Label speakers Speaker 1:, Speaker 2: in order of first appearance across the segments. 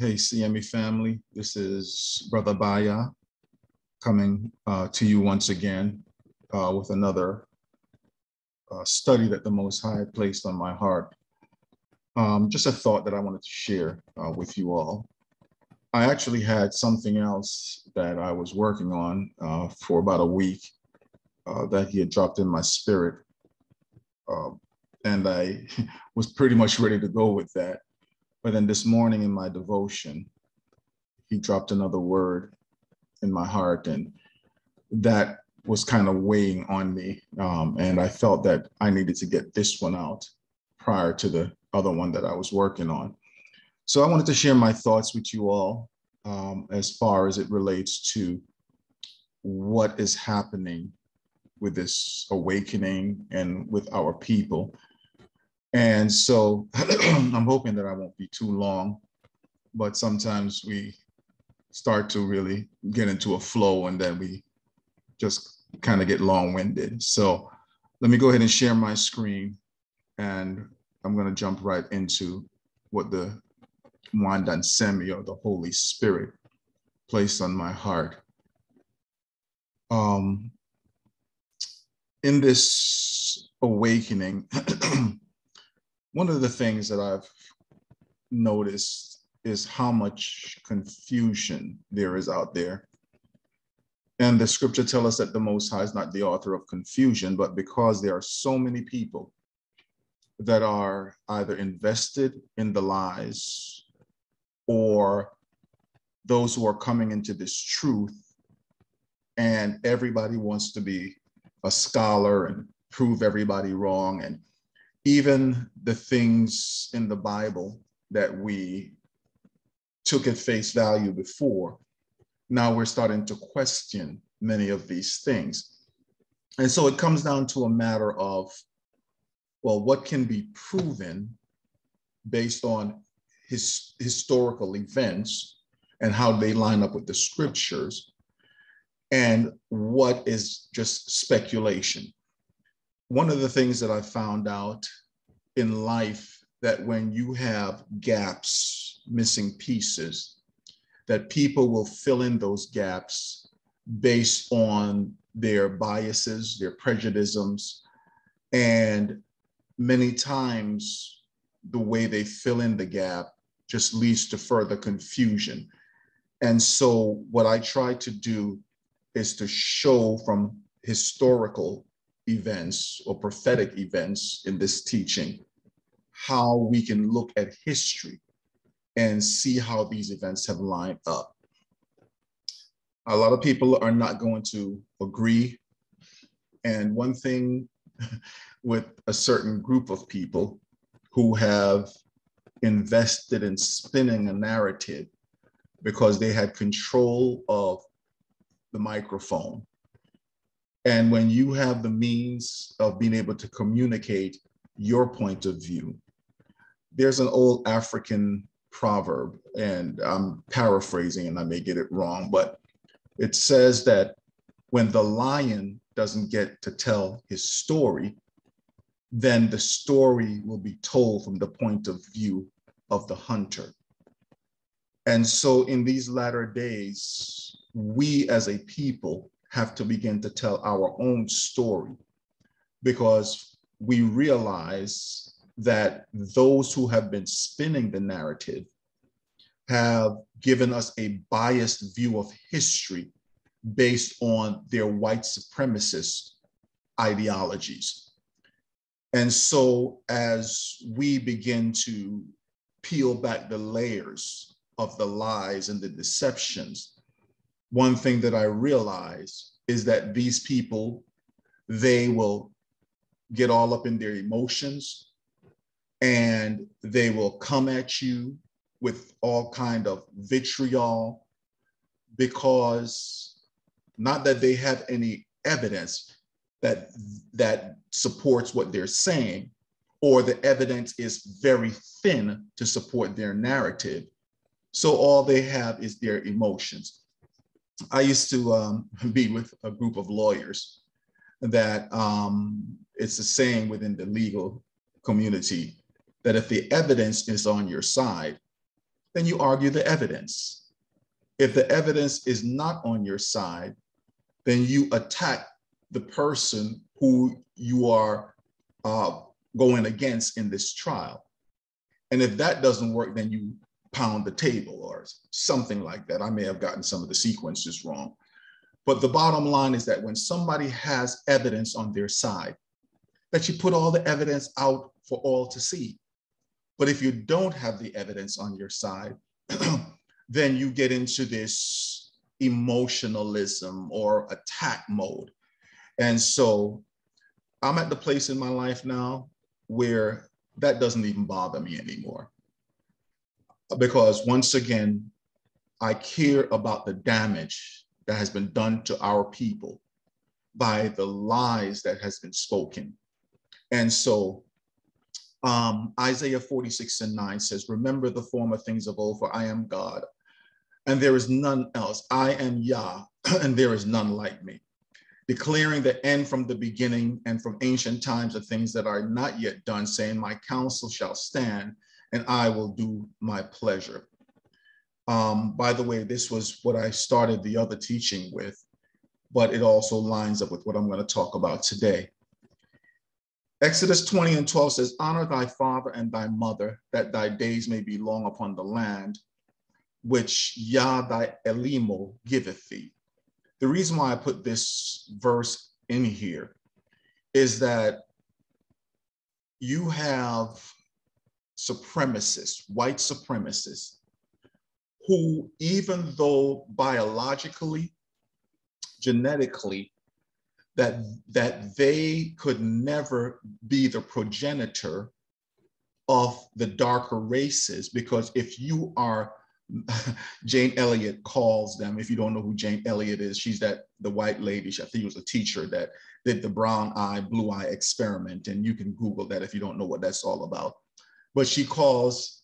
Speaker 1: Hey, CME family, this is Brother Baya coming to you once again with another study that the Most High placed on my heart. Just a thought that I wanted to share with you all. I actually had something else that I was working on for about a week that he had dropped in my spirit. And I was pretty much ready to go with that. But then this morning in my devotion, he dropped another word in my heart, and that was kind of weighing on me. And I felt that I needed to get this one out prior to the other one that I was working on. So I wanted to share my thoughts with you all as far as it relates to what is happening with this awakening and with our people. And so I'm hoping that I won't be too long, but sometimes we start to really get into a flow and then we just kind of get long-winded. So let me go ahead and share my screen, and I'm going to jump right into what the Mwandan Semi, or the Holy Spirit, placed on my heart. In this awakening, one of the things that I've noticed is how much confusion there is out there. And the scripture tells us that the Most High is not the author of confusion, but because there are so many people that are either invested in the lies or those who are coming into this truth, and everybody wants to be a scholar and prove everybody wrong. And even the things in the Bible that we took at face value before, now we're starting to question many of these things. And so it comes down to a matter of, well, what can be proven based on historical events and how they line up with the scriptures, and what is just speculation. One of the things that I found out in life, that when you have gaps, missing pieces, that people will fill in those gaps based on their biases, their prejudices, and many times the way they fill in the gap just leads to further confusion. And so what I try to do is to show from historical events or prophetic events in this teaching how we can look at history and see how these events have lined up. A lot of people are not going to agree. And one thing with a certain group of people who have invested in spinning a narrative because they had control of the microphone. And when you have the means of being able to communicate your point of view, there's an old African proverb, and I'm paraphrasing and I may get it wrong, but it says that when the lion doesn't get to tell his story, then the story will be told from the point of view of the hunter. And so in these latter days, we as a people have to begin to tell our own story, because we realize that those who have been spinning the narrative have given us a biased view of history based on their white supremacist ideologies. And so as we begin to peel back the layers of the lies and the deceptions, one thing that I realize is that these people, they will get all up in their emotions, and they will come at you with all kind of vitriol, because not that they have any evidence that supports what they're saying, or the evidence is very thin to support their narrative. So all they have is their emotions. I used to be with a group of lawyers that it's a saying within the legal community that if the evidence is on your side, then you argue the evidence. If the evidence is not on your side, then you attack the person who you are going against in this trial. And if that doesn't work, then you pound the table or something like that. I may have gotten some of the sequences wrong. But the bottom line is that when somebody has evidence on their side, that you put all the evidence out for all to see. But if you don't have the evidence on your side, then you get into this emotionalism or attack mode. And so I'm at the place in my life now where that doesn't even bother me anymore. Because once again, I care about the damage that has been done to our people by the lies that has been spoken. And so Isaiah 46:9 says, remember the former things of old, for I am God, and there is none else. I am Yah, and there is none like me. Declaring the end from the beginning and from ancient times of things that are not yet done, saying, my counsel shall stand, and I will do my pleasure. By the way, this was what I started the other teaching with, but it also lines up with what I'm going to talk about today. Exodus 20:12 says, honor thy father and thy mother, that thy days may be long upon the land, which Yah thy Elimo giveth thee. The reason why I put this verse in here is that you have supremacists, white supremacists, who, even though biologically, genetically, that they could never be the progenitor of the darker races, because if you are, Jane Elliott calls them, if you don't know who Jane Elliott is, she's the white lady, I think she was a teacher that did the brown eye, blue eye experiment, and you can Google that if you don't know what that's all about. But she calls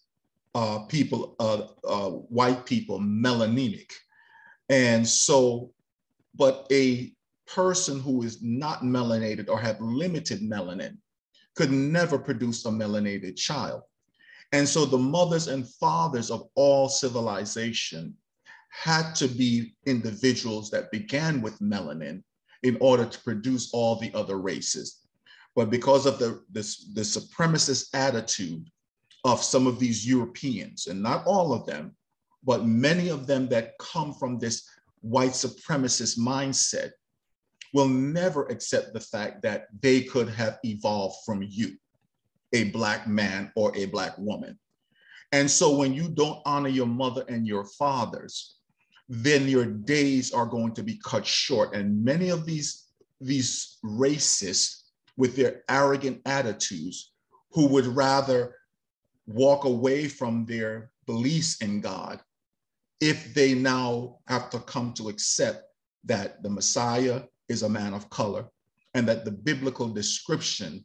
Speaker 1: white people melanemic. And so, but a person who is not melanated or have limited melanin could never produce a melanated child. And so the mothers and fathers of all civilization had to be individuals that began with melanin in order to produce all the other races. But because of the supremacist attitude of some of these Europeans, and not all of them, but many of them that come from this white supremacist mindset, will never accept the fact that they could have evolved from you, a Black man or a Black woman. And so when you don't honor your mother and your fathers, then your days are going to be cut short. And many of these racists with their arrogant attitudes, who would rather walk away from their beliefs in God if they now have to come to accept that the Messiah is a man of color, and that the biblical description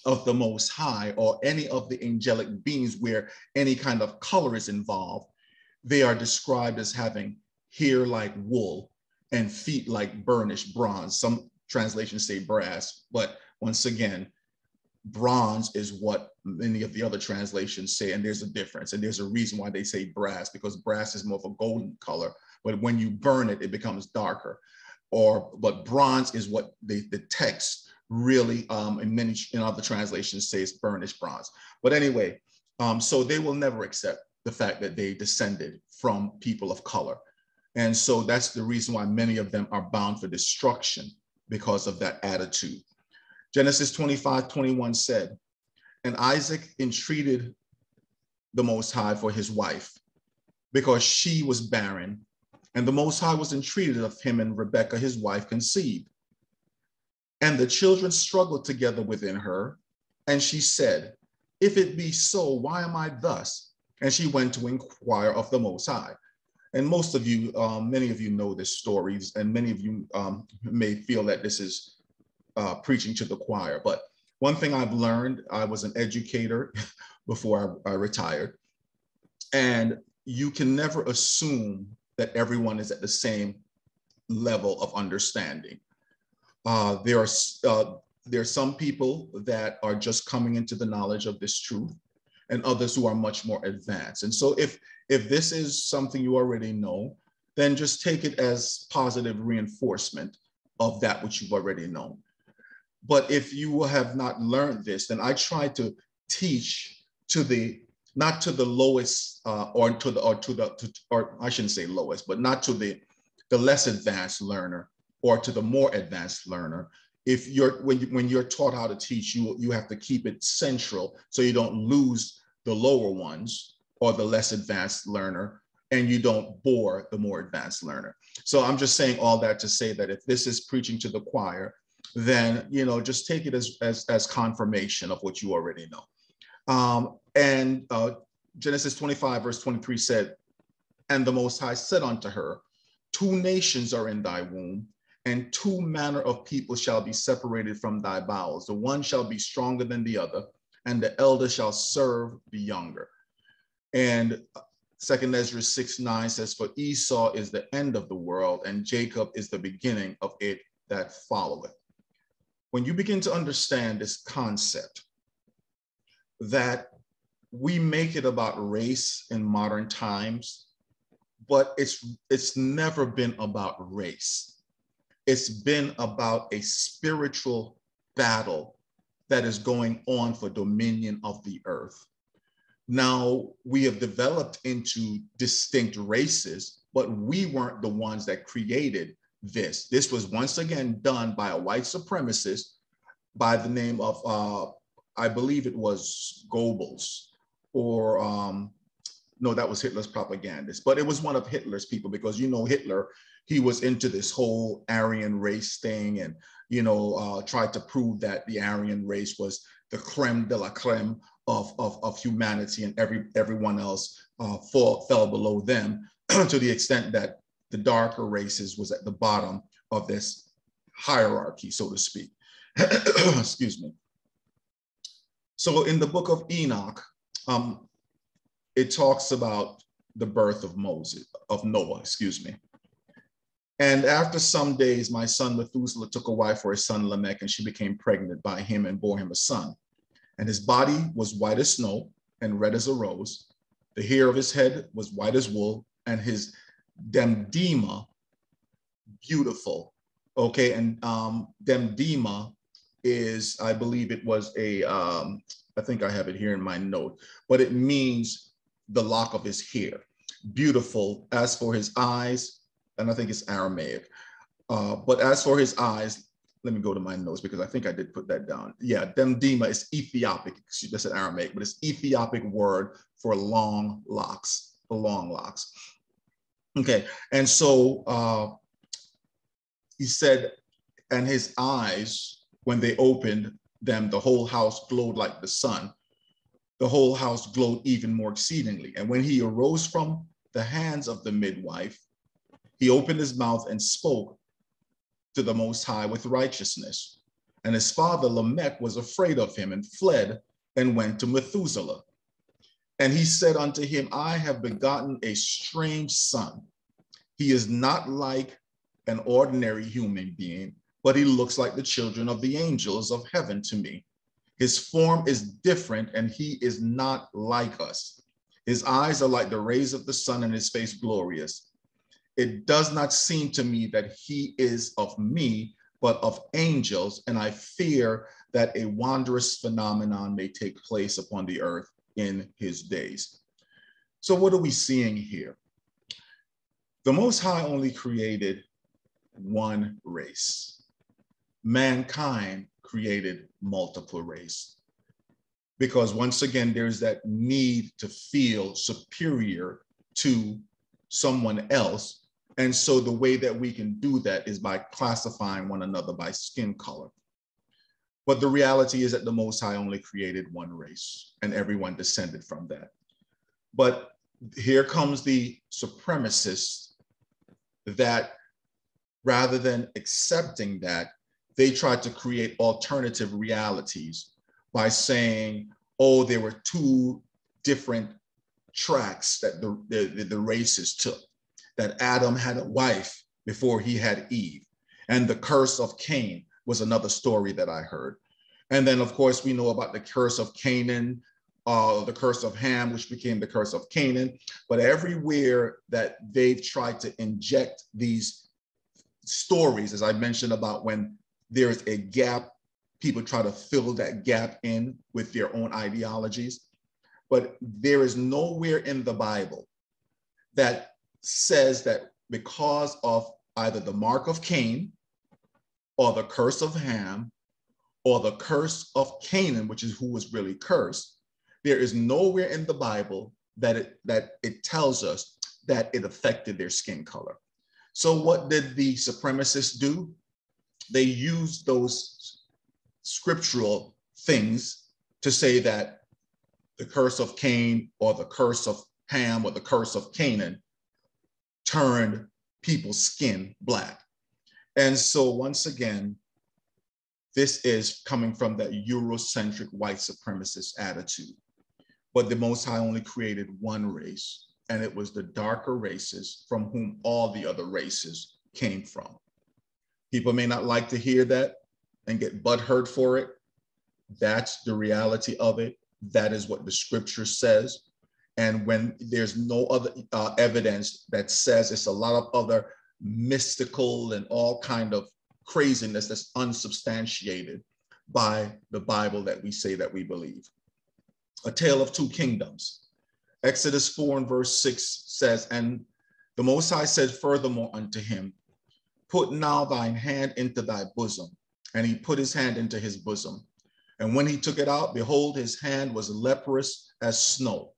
Speaker 1: of the Most High or any of the angelic beings where any kind of color is involved, they are described as having hair like wool and feet like burnished bronze. Some translations say brass, but once again, bronze is what many of the other translations say, and there's a difference. And there's a reason why they say brass, because brass is more of a golden color, but when you burn it, it becomes darker. But bronze is what the text really, in other translations, says burnished bronze. But anyway, so they will never accept the fact that they descended from people of color. And so that's the reason why many of them are bound for destruction, because of that attitude. Genesis 25:21 said, and Isaac entreated the Most High for his wife, because she was barren. And the Most High was entreated of him, and Rebekah, his wife, conceived. And the children struggled together within her. And she said, if it be so, why am I thus? And she went to inquire of the Most High. And most of you, many of you know this story, and many of you may feel that this is preaching to the choir. But one thing I've learned, I was an educator before I retired. And you can never assume that everyone is at the same level of understanding. There are some people that are just coming into the knowledge of this truth, and others who are much more advanced. And so if this is something you already know, then just take it as positive reinforcement of that which you've already known. But if you have not learned this, then I try to teach to the, not to the lowest, or I shouldn't say lowest, but not to the less advanced learner or to the more advanced learner. If when you're taught how to teach, you have to keep it central so you don't lose the lower ones or the less advanced learner, and you don't bore the more advanced learner. So I'm just saying all that to say that if this is preaching to the choir, then, you know, just take it as confirmation of what you already know. Genesis 25 verse 23 said, and the Most High said unto her, 2 nations are in thy womb, and 2 manner of people shall be separated from thy bowels. The one shall be stronger than the other, and the elder shall serve the younger. And 2 Ezra 6:9 says, for Esau is the end of the world, and Jacob is the beginning of it that followeth. When you begin to understand this concept, that we make it about race in modern times, but it's never been about race. It's been about a spiritual battle that is going on for dominion of the earth. Now, we have developed into distinct races, but we weren't the ones that created this. This was once again done by a white supremacist by the name of, I believe it was Goebbels, or no, that was Hitler's propagandist, but it was one of Hitler's people, because, you know, Hitler, he was into this whole Aryan race thing, and, you know, tried to prove that the Aryan race was the creme de la creme of humanity, and everyone else fell below them to the extent that the darker races was at the bottom of this hierarchy, so to speak. Excuse me. So in the book of Enoch, it talks about the birth of Noah, excuse me. And after some days, my son Methuselah took a wife for his son Lamech, and she became pregnant by him and bore him a son. And his body was white as snow and red as a rose. The hair of his head was white as wool, and his demdema beautiful. Okay, and demdema is, I believe it was a, I think I have it here in my note, but it means the lock of his hair. Beautiful. As for his eyes, and I think it's Aramaic, but as for his eyes, let me go to my notes because I think I did put that down. Yeah, demdema is Ethiopic. That's an Aramaic, but it's Ethiopic word for long locks, the long locks. Okay, and so he said, and his eyes, when they opened them, the whole house glowed like the sun. The whole house glowed even more exceedingly. And when he arose from the hands of the midwife, he opened his mouth and spoke to the Most High with righteousness. And his father Lamech was afraid of him and fled and went to Methuselah. And he said unto him, I have begotten a strange son. He is not like an ordinary human being, but he looks like the children of the angels of heaven to me. His form is different, and he is not like us. His eyes are like the rays of the sun, and his face glorious. It does not seem to me that he is of me, but of angels, and I fear that a wondrous phenomenon may take place upon the earth in his days. So what are we seeing here? The Most High only created one race. Mankind created multiple races. Because once again, there's that need to feel superior to someone else. And so the way that we can do that is by classifying one another by skin color. But the reality is that the Most High only created one race, and everyone descended from that. But here comes the supremacists that, rather than accepting that, they tried to create alternative realities by saying, oh, there were 2 different tracks that the races took. That Adam had a wife before he had Eve. And the curse of Cain was another story that I heard. And then, of course, we know about the curse of Canaan the curse of Ham, which became the curse of Canaan. But everywhere that they've tried to inject these stories, as I mentioned about when there's a gap, people try to fill that gap in with their own ideologies. But there is nowhere in the Bible that says that because of either the mark of Cain or the curse of Ham or the curse of Canaan, which is who was really cursed, there is nowhere in the Bible that it tells us that it affected their skin color. So what did the supremacists do? They used those scriptural things to say that the curse of Cain or the curse of Ham or the curse of Canaan turned people's skin black. And so once again, this is coming from that Eurocentric white supremacist attitude. But the Most High only created one race, and it was the darker races from whom all the other races came from. People may not like to hear that and get butthurt for it. That's the reality of it. That is what the scripture says. And when there's no other evidence that says it's a lot of other mystical and all kind of craziness that's unsubstantiated by the Bible that we say that we believe. A tale of two kingdoms. Exodus 4 and verse 6 says, and the Most High said furthermore unto him, put now thine hand into thy bosom. And he put his hand into his bosom. And when he took it out, behold, his hand was leprous as snow.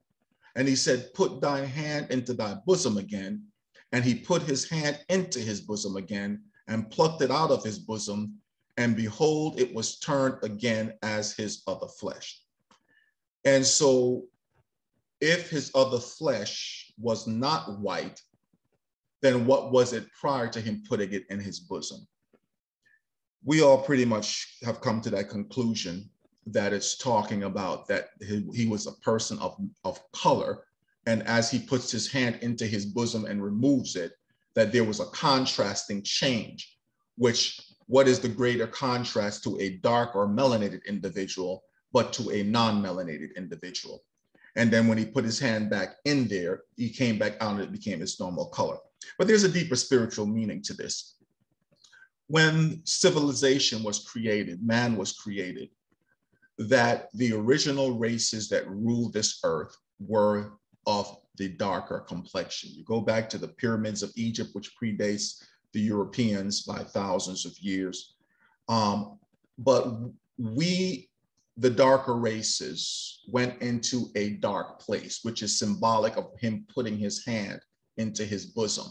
Speaker 1: And he said, put thine hand into thy bosom again. And he put his hand into his bosom again and plucked it out of his bosom. And behold, it was turned again as his other flesh. And so if his other flesh was not white, then what was it prior to him putting it in his bosom? We all pretty much have come to that conclusion that it's talking about that he was a person of color. And as he puts his hand into his bosom and removes it, that there was a contrasting change, which what is the greater contrast to a dark or melanated individual, but to a non-melanated individual. And then when he put his hand back in there, he came back out and it became his normal color. But there's a deeper spiritual meaning to this. When civilization was created, man was created, that the original races that ruled this earth were of the darker complexion. You go back to the pyramids of Egypt, which predates the Europeans by thousands of years. But we, the darker races, went into a dark place, which is symbolic of him putting his hand into his bosom.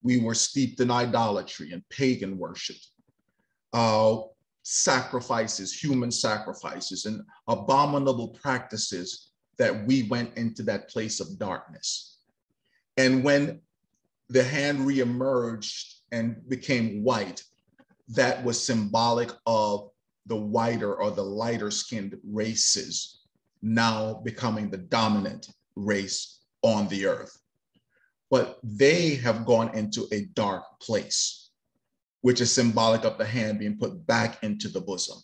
Speaker 1: We were steeped in idolatry and pagan worship, sacrifices, human sacrifices, and abominable practices that we went into that place of darkness. And when the hand reemerged and became white, that was symbolic of the whiter or the lighter skinned races now becoming the dominant race on the earth. But they have gone into a dark place, which is symbolic of the hand being put back into the bosom.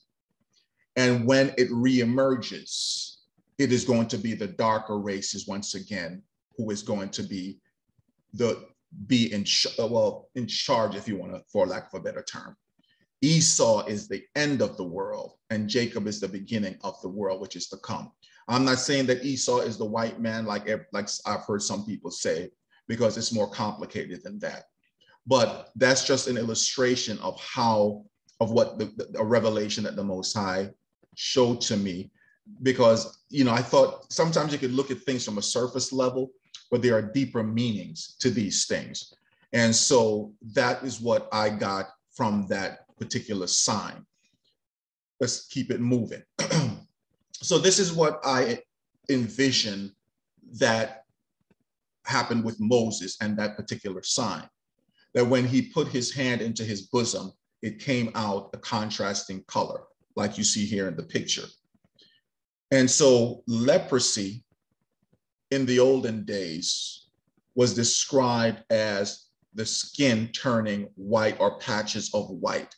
Speaker 1: And when it reemerges, it is going to be the darker races once again, who is going to be in charge, if you want to, for lack of a better term. Esau is the end of the world, and Jacob is the beginning of the world, which is to come. I'm not saying that Esau is the white man, like I've heard some people say, because it's more complicated than that. But that's just an illustration of what a revelation that the Most High showed to me. Because, I thought sometimes you could look at things from a surface level, but there are deeper meanings to these things. And so that is what I got from that particular sign. Let's keep it moving. So this is what I envision that happened with Moses and that particular sign, that when he put his hand into his bosom, it came out a contrasting color, like you see here in the picture. And so leprosy in the olden days was described as the skin turning white or patches of white.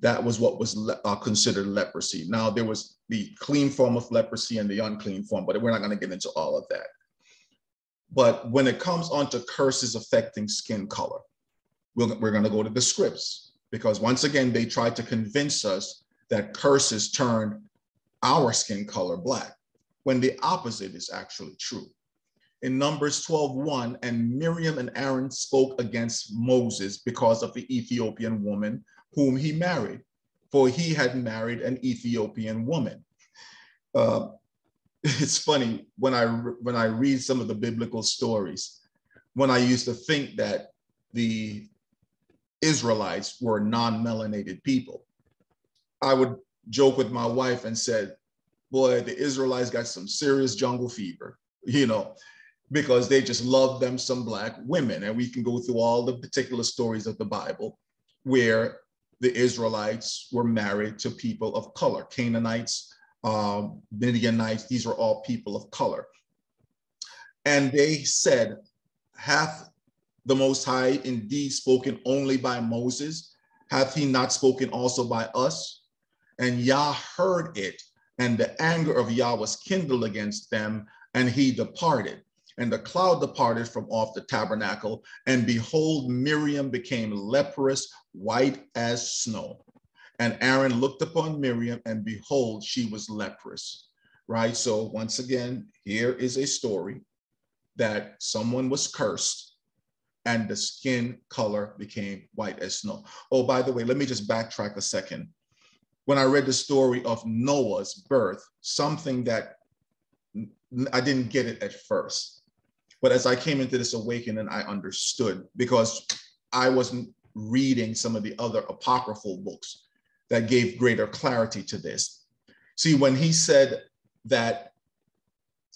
Speaker 1: That was what was considered leprosy. Now, there was the clean form of leprosy and the unclean form, but we're not going to get into all of that. But when it comes on to curses affecting skin color, we're going to go to the scripts, because once again, they tried to convince us that curses turned our skin color black, when the opposite is actually true. In Numbers 12:1, and Miriam and Aaron spoke against Moses because of the Ethiopian woman whom he married, for he had married an Ethiopian woman. It's funny, when I read some of the biblical stories, when I used to think that the Israelites were non-melanated people, I would joke with my wife and said, boy, the Israelites got some serious jungle fever, because they just love them some black women. And we can go through all the particular stories of the Bible where the Israelites were married to people of color. Canaanites, Midianites, these were all people of color. And they said, hath the Most High indeed spoken only by Moses? Hath he not spoken also by us? And Yah heard it, and the anger of Yah was kindled against them, and he departed. And the cloud departed from off the tabernacle, and behold, Miriam became leprous, white as snow. And Aaron looked upon Miriam, and behold, she was leprous. Right? So once again, here is a story that someone was cursed, and the skin color became white as snow. Oh, by the way, let me just backtrack a second. When I read the story of Noah's birth, something that I didn't get it at first. But as I came into this awakening, I understood, because I wasn't reading some of the other apocryphal books that gave greater clarity to this. See, when he said that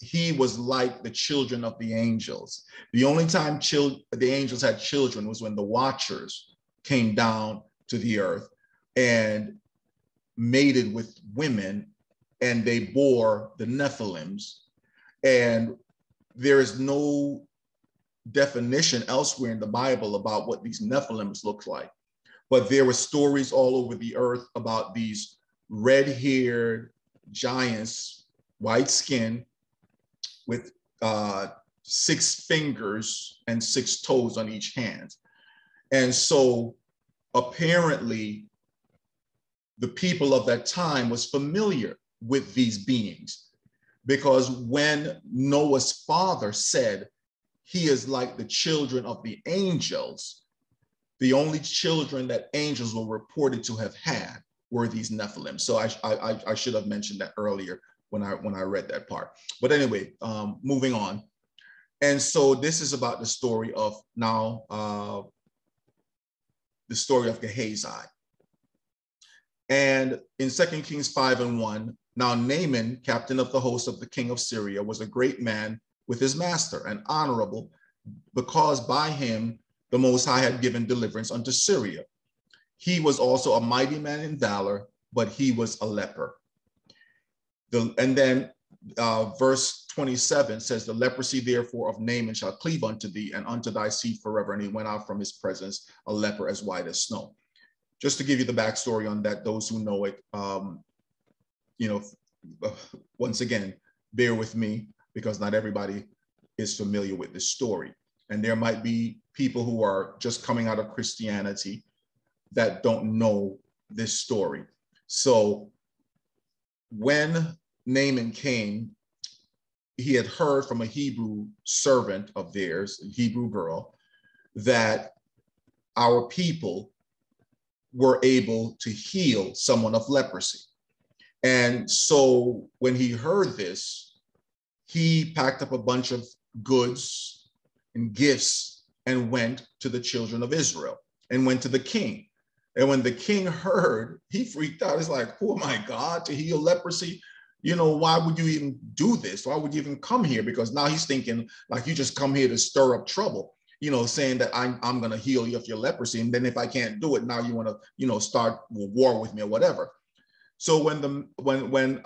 Speaker 1: he was like the children of the angels, the only time the angels had children was when the watchers came down to the earth and mated with women, and they bore the Nephilims. And there is no definition elsewhere in the Bible about what these Nephilims look like. But there were stories all over the earth about these red-haired giants, white skin, with 6 fingers and 6 toes on each hand. And so apparently the people of that time was familiar with these beings, because when Noah's father said he is like the children of the angels, the only children that angels were reported to have had were these Nephilim. So I should have mentioned that earlier when I read that part. But anyway, moving on. And so this is about the story of now, the story of Gehazi. And in 2 Kings 5:1, now Naaman, captain of the host of the king of Syria, was a great man with his master and honorable, because by him the Most High had given deliverance unto Syria. He was also a mighty man in valor, but he was a leper. And then verse 27 says, the leprosy therefore of Naaman shall cleave unto thee and unto thy seed forever. And he went out from his presence, a leper as white as snow. Just to give you the backstory on that, those who know it, once again, bear with me, because not everybody is familiar with this story. And there might be people who are just coming out of Christianity that don't know this story. So when Naaman came, he had heard from a Hebrew servant of theirs, a Hebrew girl, that our people were able to heal someone of leprosy. And so when he heard this, he packed up a bunch of goods and gifts and went to the children of Israel and went to the king. And when the king heard, he freaked out. He's like, who am I, God, to heal leprosy? Why would you even do this? Why would you even come here? Because now he's thinking like you just come here to stir up trouble, saying that I'm going to heal you of your leprosy. And then if I can't do it, now you want to, start war with me or whatever. So when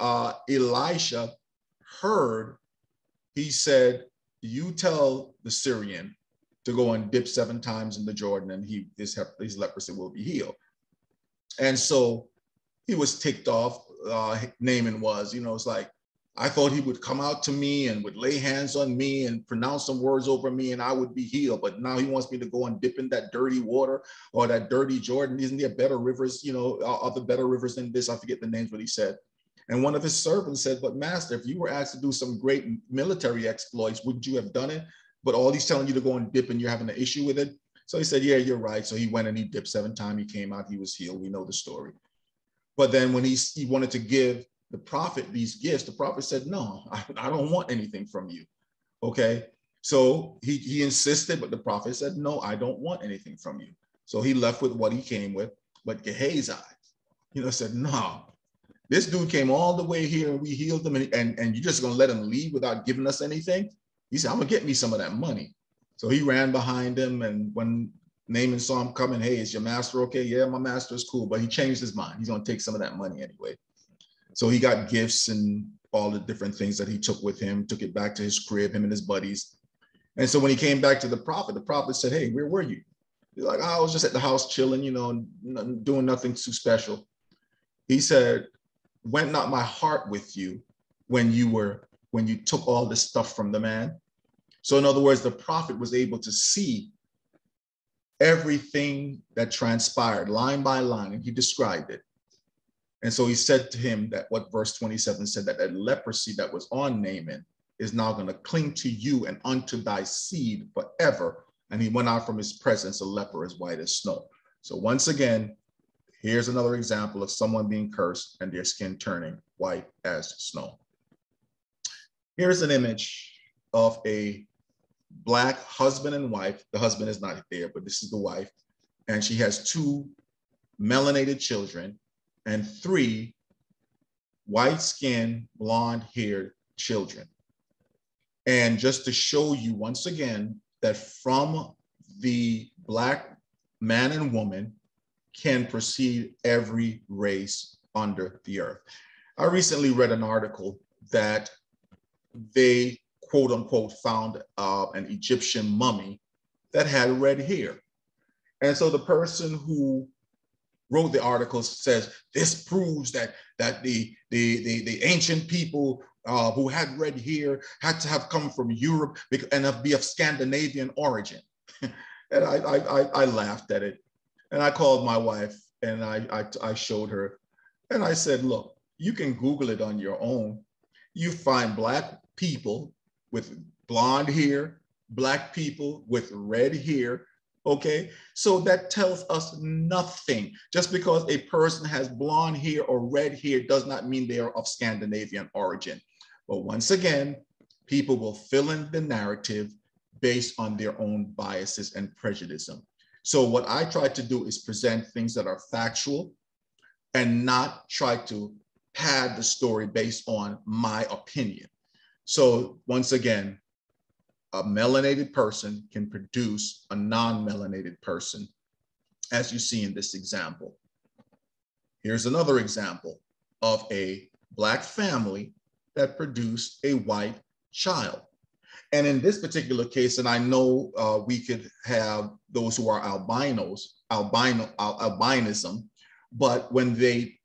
Speaker 1: Elisha heard, he said, you tell the Syrian to go and dip 7 times in the Jordan, and his leprosy will be healed. And so he was ticked off. Naaman was. It's like, I thought he would come out to me and would lay hands on me and pronounce some words over me and I would be healed. But now he wants me to go and dip in that dirty water or that dirty Jordan. Isn't there better rivers, other better rivers than this? I forget the names, what he said. And one of his servants said, but master, if you were asked to do some great military exploits, would you have done it? But all he's telling you to go and dip and you're having an issue with it. So he said, yeah, you're right. So he went and he dipped 7 times. He came out, he was healed. We know the story. But then when he wanted to give the prophet these gifts, the prophet said, no, I don't want anything from you. Okay. So he insisted, but the prophet said, no, I don't want anything from you. So he left with what he came with. But Gehazi, said, no, this dude came all the way here and we healed him and you're just going to let him leave without giving us anything? He said, I'm going to get me some of that money. So he ran behind him. And when Naaman saw him coming, hey, is your master okay? Yeah, my master is cool. But he changed his mind. He's going to take some of that money anyway. So he got gifts and all the different things that he took with him, took it back to his crib, him and his buddies. And so when he came back to the prophet said, hey, where were you? He's like, I was just at the house chilling, doing nothing too special. He said, went not my heart with you when you took all this stuff from the man? So in other words, the prophet was able to see everything that transpired line by line, and he described it. And so he said to him that what verse 27 said, that leprosy that was on Naaman is now going to cling to you and unto thy seed forever. And he went out from his presence a leper as white as snow. So once again, here's another example of someone being cursed and their skin turning white as snow. Here's an image of a Black husband and wife. The husband is not there, but this is the wife. And she has 2 melanated children and 3 white-skinned, blonde-haired children. And just to show you once again that from the Black man and woman can proceed every race under the earth. I recently read an article that they, quote unquote, found an Egyptian mummy that had red hair. And so the person who wrote the article says, this proves that the ancient people who had red hair had to have come from Europe and be of Scandinavian origin. And I laughed at it. And I called my wife and I showed her. And I said, look, you can Google it on your own. You find Black people with blonde hair, Black people with red hair. Okay, so that tells us nothing. Just because a person has blonde hair or red hair does not mean they are of Scandinavian origin. But once again, people will fill in the narrative based on their own biases and prejudice. So what I try to do is present things that are factual and not try to pad the story based on my opinion. So once again, a melanated person can produce a non-melanated person, as you see in this example. Here's another example of a Black family that produced a white child. And in this particular case, and I know we could have those who are albinism, but when they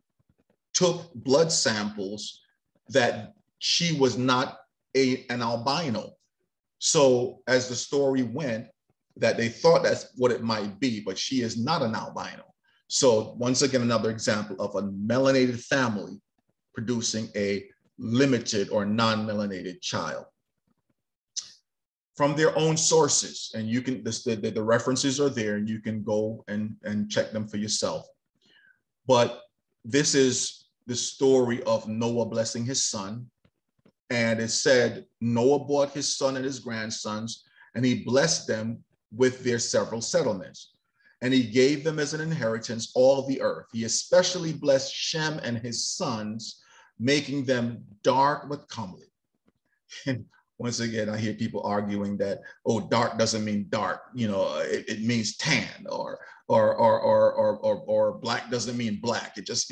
Speaker 1: took blood samples, that she was not an albino. So as the story went, that they thought that's what it might be, but she is not an albino. So once again, another example of a melanated family producing a limited or non-melanated child. From their own sources, and you can, the references are there and you can go and check them for yourself. But this is the story of Noah blessing his son. And it said, Noah bought his son and his grandsons, and he blessed them with their several settlements. And he gave them as an inheritance all the earth. He especially blessed Shem and his sons, making them dark but comely. And once again, I hear people arguing that, oh, dark doesn't mean dark, it means tan, or black doesn't mean black. It just,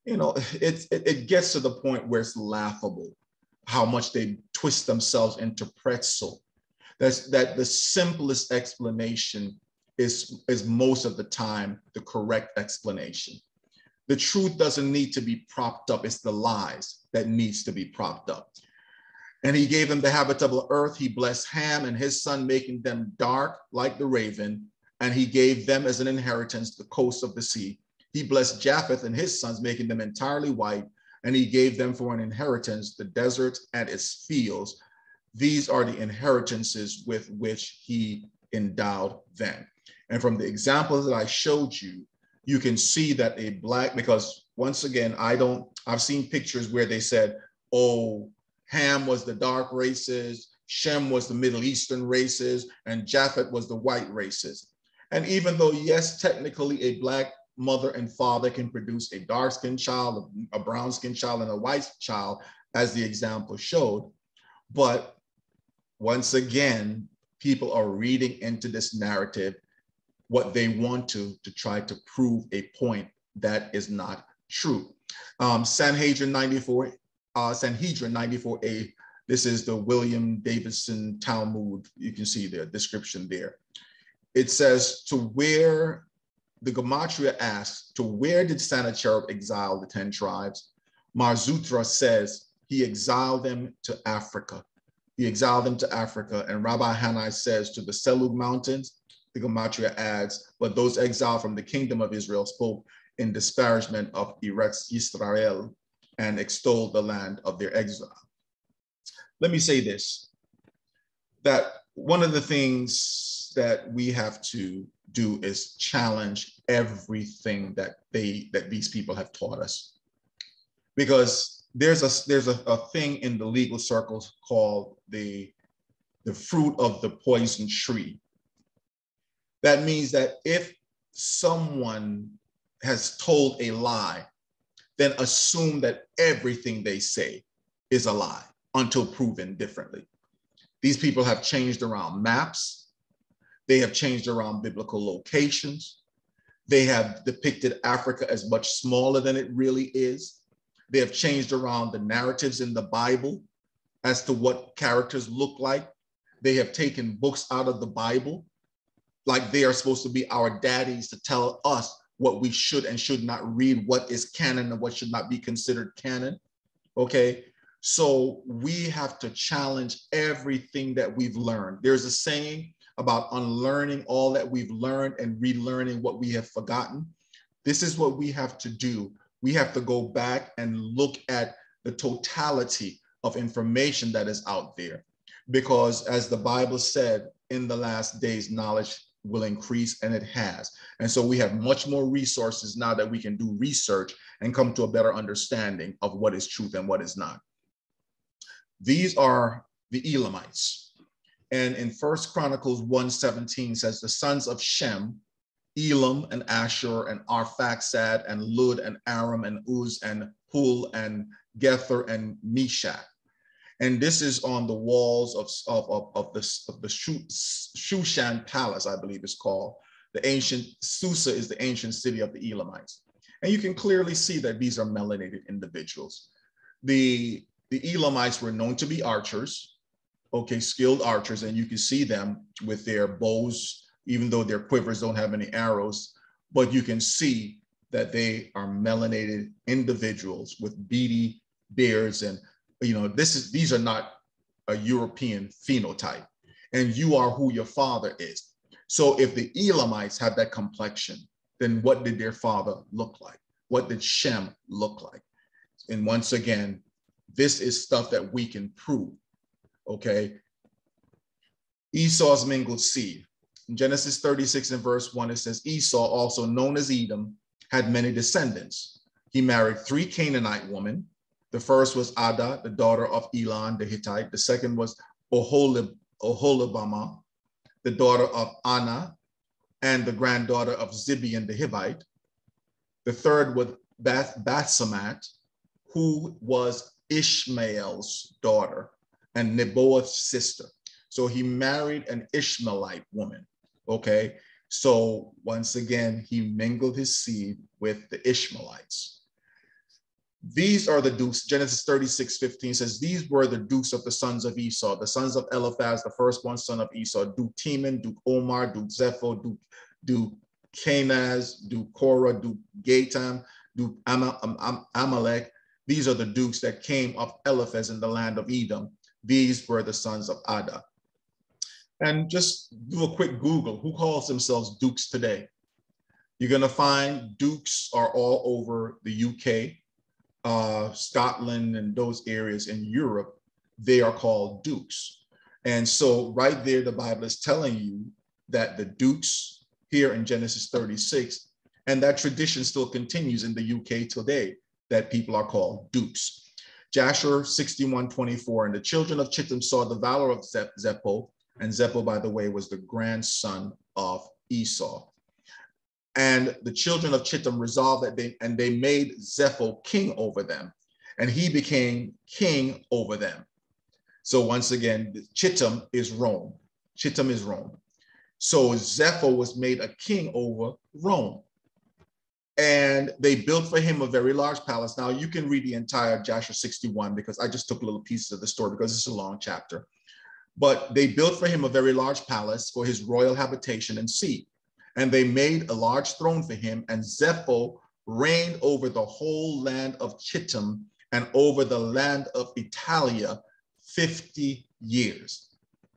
Speaker 1: it gets to the point where it's laughable how much they twist themselves into pretzel. That the simplest explanation is most of the time the correct explanation. The truth doesn't need to be propped up. It's the lies that needs to be propped up. And he gave them the habitable earth. He blessed Ham and his son, making them dark like the raven. And he gave them as an inheritance the coast of the sea. He blessed Japheth and his sons, making them entirely white. And he gave them for an inheritance the desert and its fields. These are the inheritances with which he endowed them. And from the examples that I showed you, you can see that a black, because once again, I've seen pictures where they said, oh, Ham was the dark races, Shem was the Middle Eastern races, and Japheth was the white races. And even though, yes, technically a black mother and father can produce a dark-skinned child, a brown-skinned child, and a white child, as the example showed, but once again, people are reading into this narrative what they want to try to prove a point that is not true. Sanhedrin 94a, this is the William Davidson Talmud. You can see the description there. It says, to where, the Gematria asks, to where did Sennacherib exile the 10 tribes? Marzutra says he exiled them to Africa. He exiled them to Africa. And Rabbi Hanai says to the Selug Mountains. The Gematria adds, but those exiled from the kingdom of Israel spoke in disparagement of Eretz Yisrael and extolled the land of their exile. Let me say this, that one of the things that we have to do is challenge everything that these people have taught us. Because there's a thing in the legal circles called the fruit of the poison tree. That means that if someone has told a lie, then assume that everything they say is a lie until proven differently. These people have changed around maps. They have changed around biblical locations. They have depicted Africa as much smaller than it really is. They have changed around the narratives in the Bible as to what characters look like. They have taken books out of the Bible like they are supposed to be our daddies to tell us what we should and should not read, what is canon and what should not be considered canon, okay? So we have to challenge everything that we've learned. There's a saying about unlearning all that we've learned and relearning what we have forgotten. This is what we have to do. We have to go back and look at the totality of information that is out there. Because as the Bible said, in the last days, knowledge will increase, and it has. And so we have much more resources now that we can do research and come to a better understanding of what is truth and what is not. These are the Elamites. And in 1 Chronicles 1:17 says, the sons of Shem, Elam and Ashur and Arphaxad and Lud and Aram and Uz and Hul and Gether and Meshach. And this is on the walls of the Shushan Palace, I believe it's called. The ancient Susa is the ancient city of the Elamites. And you can clearly see that these are melanated individuals. The Elamites were known to be archers, okay, skilled archers, and you can see them with their bows, even though their quivers don't have any arrows, but you can see that they are melanated individuals with beady beards, and these are not a European phenotype, and you are who your father is. So if the Elamites have that complexion, then what did their father look like? What did Shem look like? And once again, this is stuff that we can prove, okay? Esau's mingled seed. In Genesis 36 and verse 1, it says, Esau, also known as Edom, had many descendants. He married 3 Canaanite women. The first was Ada, the daughter of Elon the Hittite. The second was Oholibamah, the daughter of Anna, and the granddaughter of Zibeon the Hivite. The third was Bathsamat, who was Ishmael's daughter and Nebaioth's sister. So he married an Ishmaelite woman, okay? So once again, he mingled his seed with the Ishmaelites. These are the dukes. Genesis 36:15 says, these were the dukes of the sons of Esau, the sons of Eliphaz, the firstborn son of Esau, Duke Teman, Duke Omar, Duke Zepho, Duke Kenaz, Duke Korah, Duke Gatam, Amalek. These are the dukes that came of Eliphaz in the land of Edom. These were the sons of Ada. And just do a quick Google. Who calls themselves dukes today? You're going to find dukes are all over the UK, Scotland, and those areas in Europe. They are called dukes. And so right there, the Bible is telling you that the dukes here in Genesis 36, and that tradition still continues in the UK today, that people are called dukes. Jasher 61:24, and the children of Chittim saw the valor of Zepho, and Zepho, by the way, was the grandson of Esau. And the children of Chittim resolved that they made Zepho king over them, and he became king over them. So once again, Chittim is Rome. Chittim is Rome. So Zepho was made a king over Rome. And they built for him a very large palace. Now you can read the entire Jasher 61 because I just took little pieces of the story because it's a long chapter. But they built for him a very large palace for his royal habitation and seat. And they made a large throne for him. And Zepho reigned over the whole land of Chittim and over the land of Italia 50 years.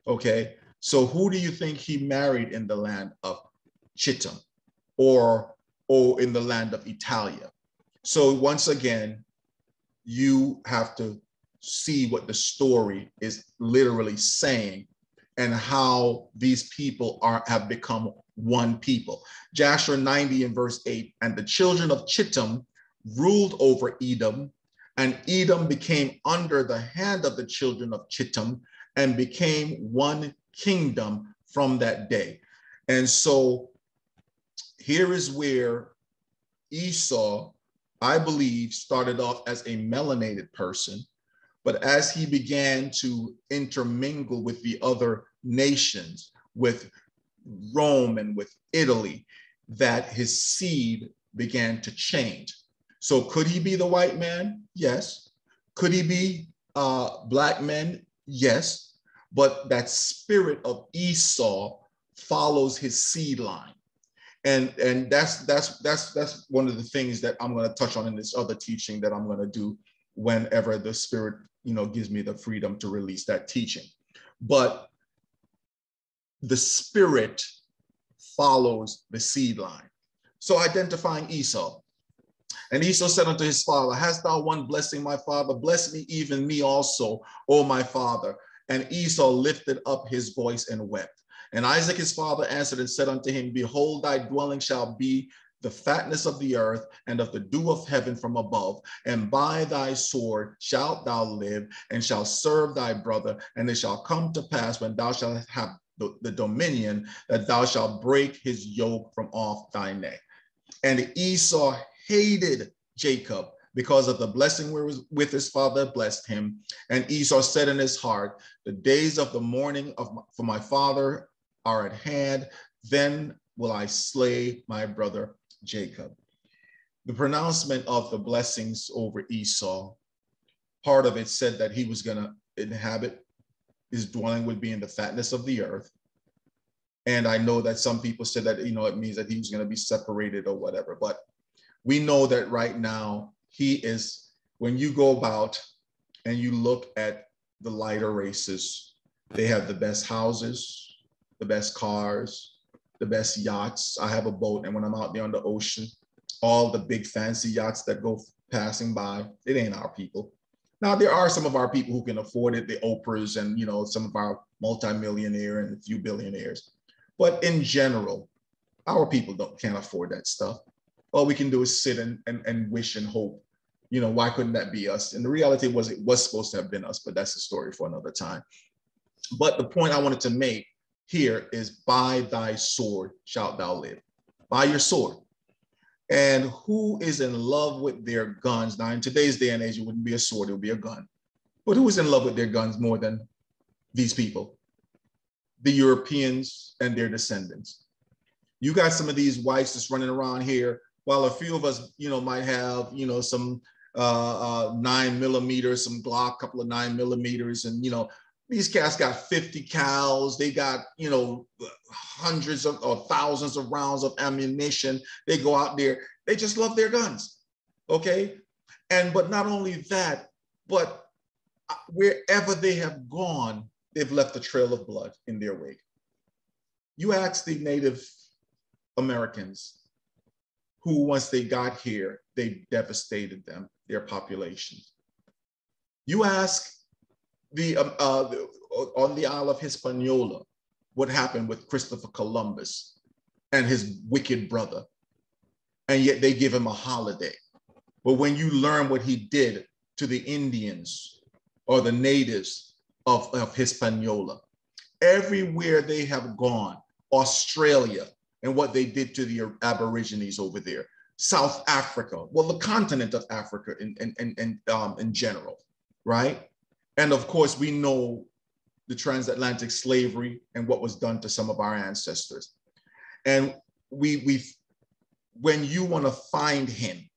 Speaker 1: Okay, so who do you think he married in the land of Chittim or in the land of Italia? So once again, you have to see what the story is literally saying and how these people have become one people. Jasher 90 and verse 8, and the children of Chittim ruled over Edom, and Edom became under the hand of the children of Chittim and became one kingdom from that day. And so here is where Esau, I believe, started off as a melanated person, but as he began to intermingle with the other nations, with Rome and with Italy, that his seed began to change. So could he be the white man? Yes. Could he be black men? Yes. But that spirit of Esau follows his seed line. And that's one of the things that I'm going to touch on in this other teaching that I'm going to do whenever the Spirit, gives me the freedom to release that teaching. But the Spirit follows the seed line. So identifying Esau. And Esau said unto his father, hast thou one blessing, my father? Bless me, even me also, O my father. And Esau lifted up his voice and wept. And Isaac his father answered and said unto him, behold, thy dwelling shall be the fatness of the earth and of the dew of heaven from above. And by thy sword shalt thou live, and shalt serve thy brother. And it shall come to pass, when thou shalt have the dominion, that thou shalt break his yoke from off thy neck. And Esau hated Jacob because of the blessing with his father blessed him. And Esau said in his heart, the days of the mourning for my father are at hand, then will I slay my brother Jacob. The pronouncement of the blessings over Esau, part of it said that he was going to inhabit, his dwelling would be in the fatness of the earth. And I know that some people said that, it means that he was going to be separated or whatever. But we know that right now he is, when you go about and you look at the lighter races, they have the best houses, the best cars, the best yachts. I have a boat, and when I'm out there on the ocean, all the big fancy yachts that go passing by, it ain't our people. Now, there are some of our people who can afford it, the Oprahs and, some of our multimillionaire and a few billionaires. But in general, our people can't afford that stuff. All we can do is sit and wish and hope. Why couldn't that be us? And the reality was it was supposed to have been us, but that's a story for another time. But the point I wanted to make here is, by thy sword shalt thou live. By your sword. And who is in love with their guns? Now, in today's day and age, it wouldn't be a sword, it would be a gun. But who is in love with their guns more than these people? The Europeans and their descendants. You got some of these whites just running around here, while a few of us, might have, some 9mm, some Glock, couple of 9mm, and, these cats got 50 cals. They got, hundreds or thousands of rounds of ammunition. They go out there. They just love their guns. Okay. But not only that, but wherever they have gone, they've left a trail of blood in their wake. You ask the Native Americans who, once they got here, they devastated them, their populations. You ask on the Isle of Hispaniola, what happened with Christopher Columbus and his wicked brother, and yet they give him a holiday. But when you learn what he did to the Indians or the natives of Hispaniola, everywhere they have gone, Australia and what they did to the Aborigines over there, South Africa, well, the continent of Africa in general, right? And of course, we know the transatlantic slavery and what was done to some of our ancestors. And when you want to find him,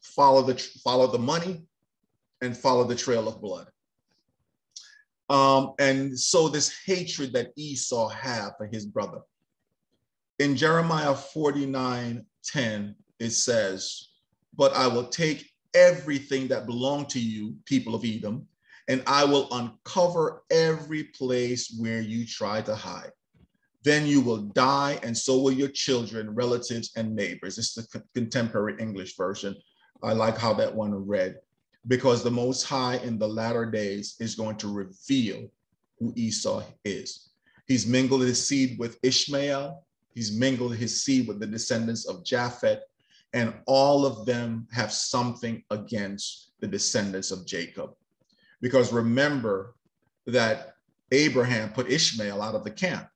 Speaker 1: follow the money and follow the trail of blood. And so this hatred that Esau had for his brother. In Jeremiah 49:10, it says, "But I will take everything that belonged to you, people of Edom, and I will uncover every place where you try to hide. Then you will die, and so will your children, relatives, and neighbors." This is the contemporary English version. I like how that one read, because the Most High in the latter days is going to reveal who Esau is. He's mingled his seed with Ishmael. He's mingled his seed with the descendants of Japheth, and all of them have something against the descendants of Jacob. Because remember that Abraham put Ishmael out of the camp.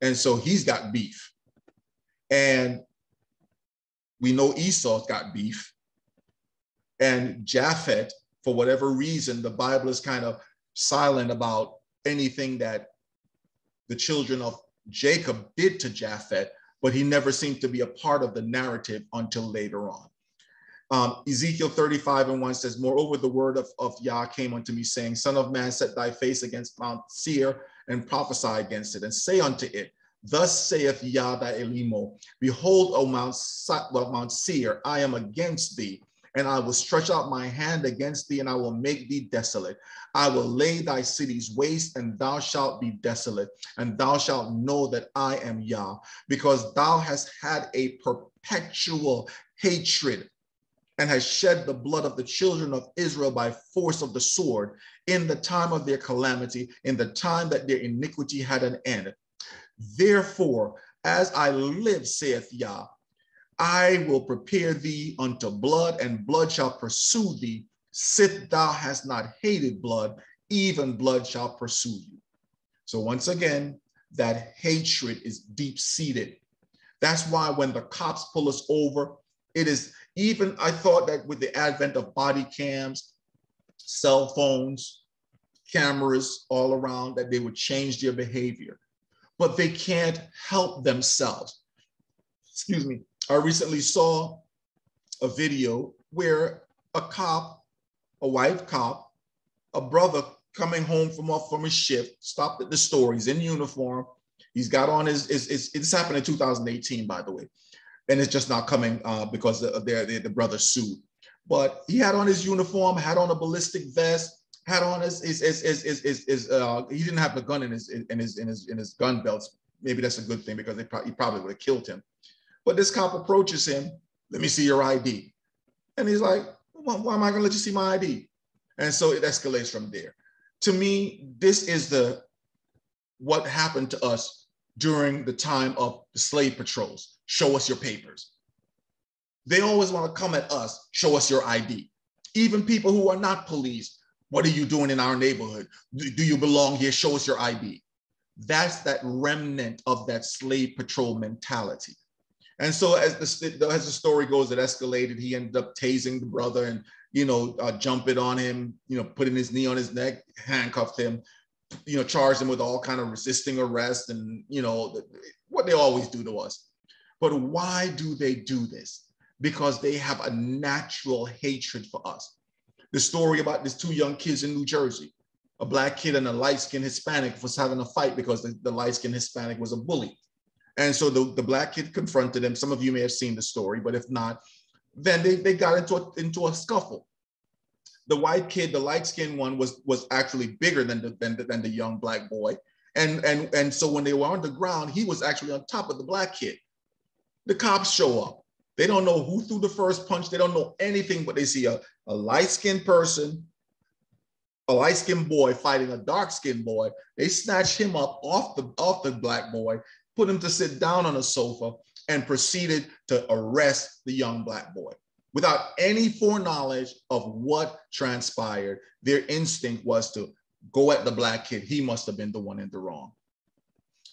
Speaker 1: And so he's got beef. And we know Esau's got beef. And Japheth, for whatever reason, the Bible is kind of silent about anything that the children of Jacob did to Japheth, but he never seemed to be a part of the narrative until later on. Ezekiel 35:1 says, "Moreover, the word of Yah came unto me, saying, Son of man, set thy face against Mount Seir and prophesy against it, and say unto it, Thus saith Yah thy Elimo, Behold, O Mount Seir, I am against thee, and I will stretch out my hand against thee, and I will make thee desolate. I will lay thy cities waste, and thou shalt be desolate, and thou shalt know that I am Yah, because thou hast had a perpetual hatred, and has shed the blood of the children of Israel by force of the sword, in the time of their calamity, in the time that their iniquity had an end. Therefore, as I live, saith Yah, I will prepare thee unto blood, and blood shall pursue thee. Sith thou hast not hated blood, even blood shall pursue you." So once again, that hatred is deep-seated. That's why when the cops pull us over, it is even, I thought that with the advent of body cams, cell phones, cameras all around, that they would change their behavior. But they can't help themselves. Excuse me. I recently saw a video where a cop, a white cop, a brother coming home from his shift, stopped at the store. He's in uniform. He's got on this happened in 2018, by the way. And it's just not coming because the brother sued. But he had on his uniform, had on a ballistic vest, had on his he didn't have the gun in his gun belts. Maybe that's a good thing, because he probably would have killed him. But this cop approaches him, "Let me see your ID." And he's like, why am I going to let you see my ID? And so it escalates from there. To me, this is what happened to us during the time of the slave patrols. Show us your papers. They always want to come at us, show us your ID. Even people who are not police, what are you doing in our neighborhood? Do you belong here? Show us your ID. That's that remnant of that slave patrol mentality. And so as the story goes, it escalated. He ended up tasing the brother and, jumping on him, putting his knee on his neck, handcuffed him, charged him with all kind of resisting arrest and, what they always do to us. But why do they do this? Because they have a natural hatred for us. The story about these two young kids in New Jersey, a black kid and a light-skinned Hispanic, was having a fight because the light-skinned Hispanic was a bully. And so the black kid confronted him. Some of you may have seen the story, but if not, then they got into a scuffle. The white kid, the light-skinned one, was actually bigger than the young black boy. And so when they were on the ground, he was actually on top of the black kid. The cops show up. They don't know who threw the first punch. They don't know anything, but they see a light-skinned person, a light-skinned boy fighting a dark-skinned boy. They snatch him up off the black boy, put him to sit down on a sofa, and proceeded to arrest the young black boy. Without any foreknowledge of what transpired, their instinct was to go at the black kid. He must have been the one in the wrong.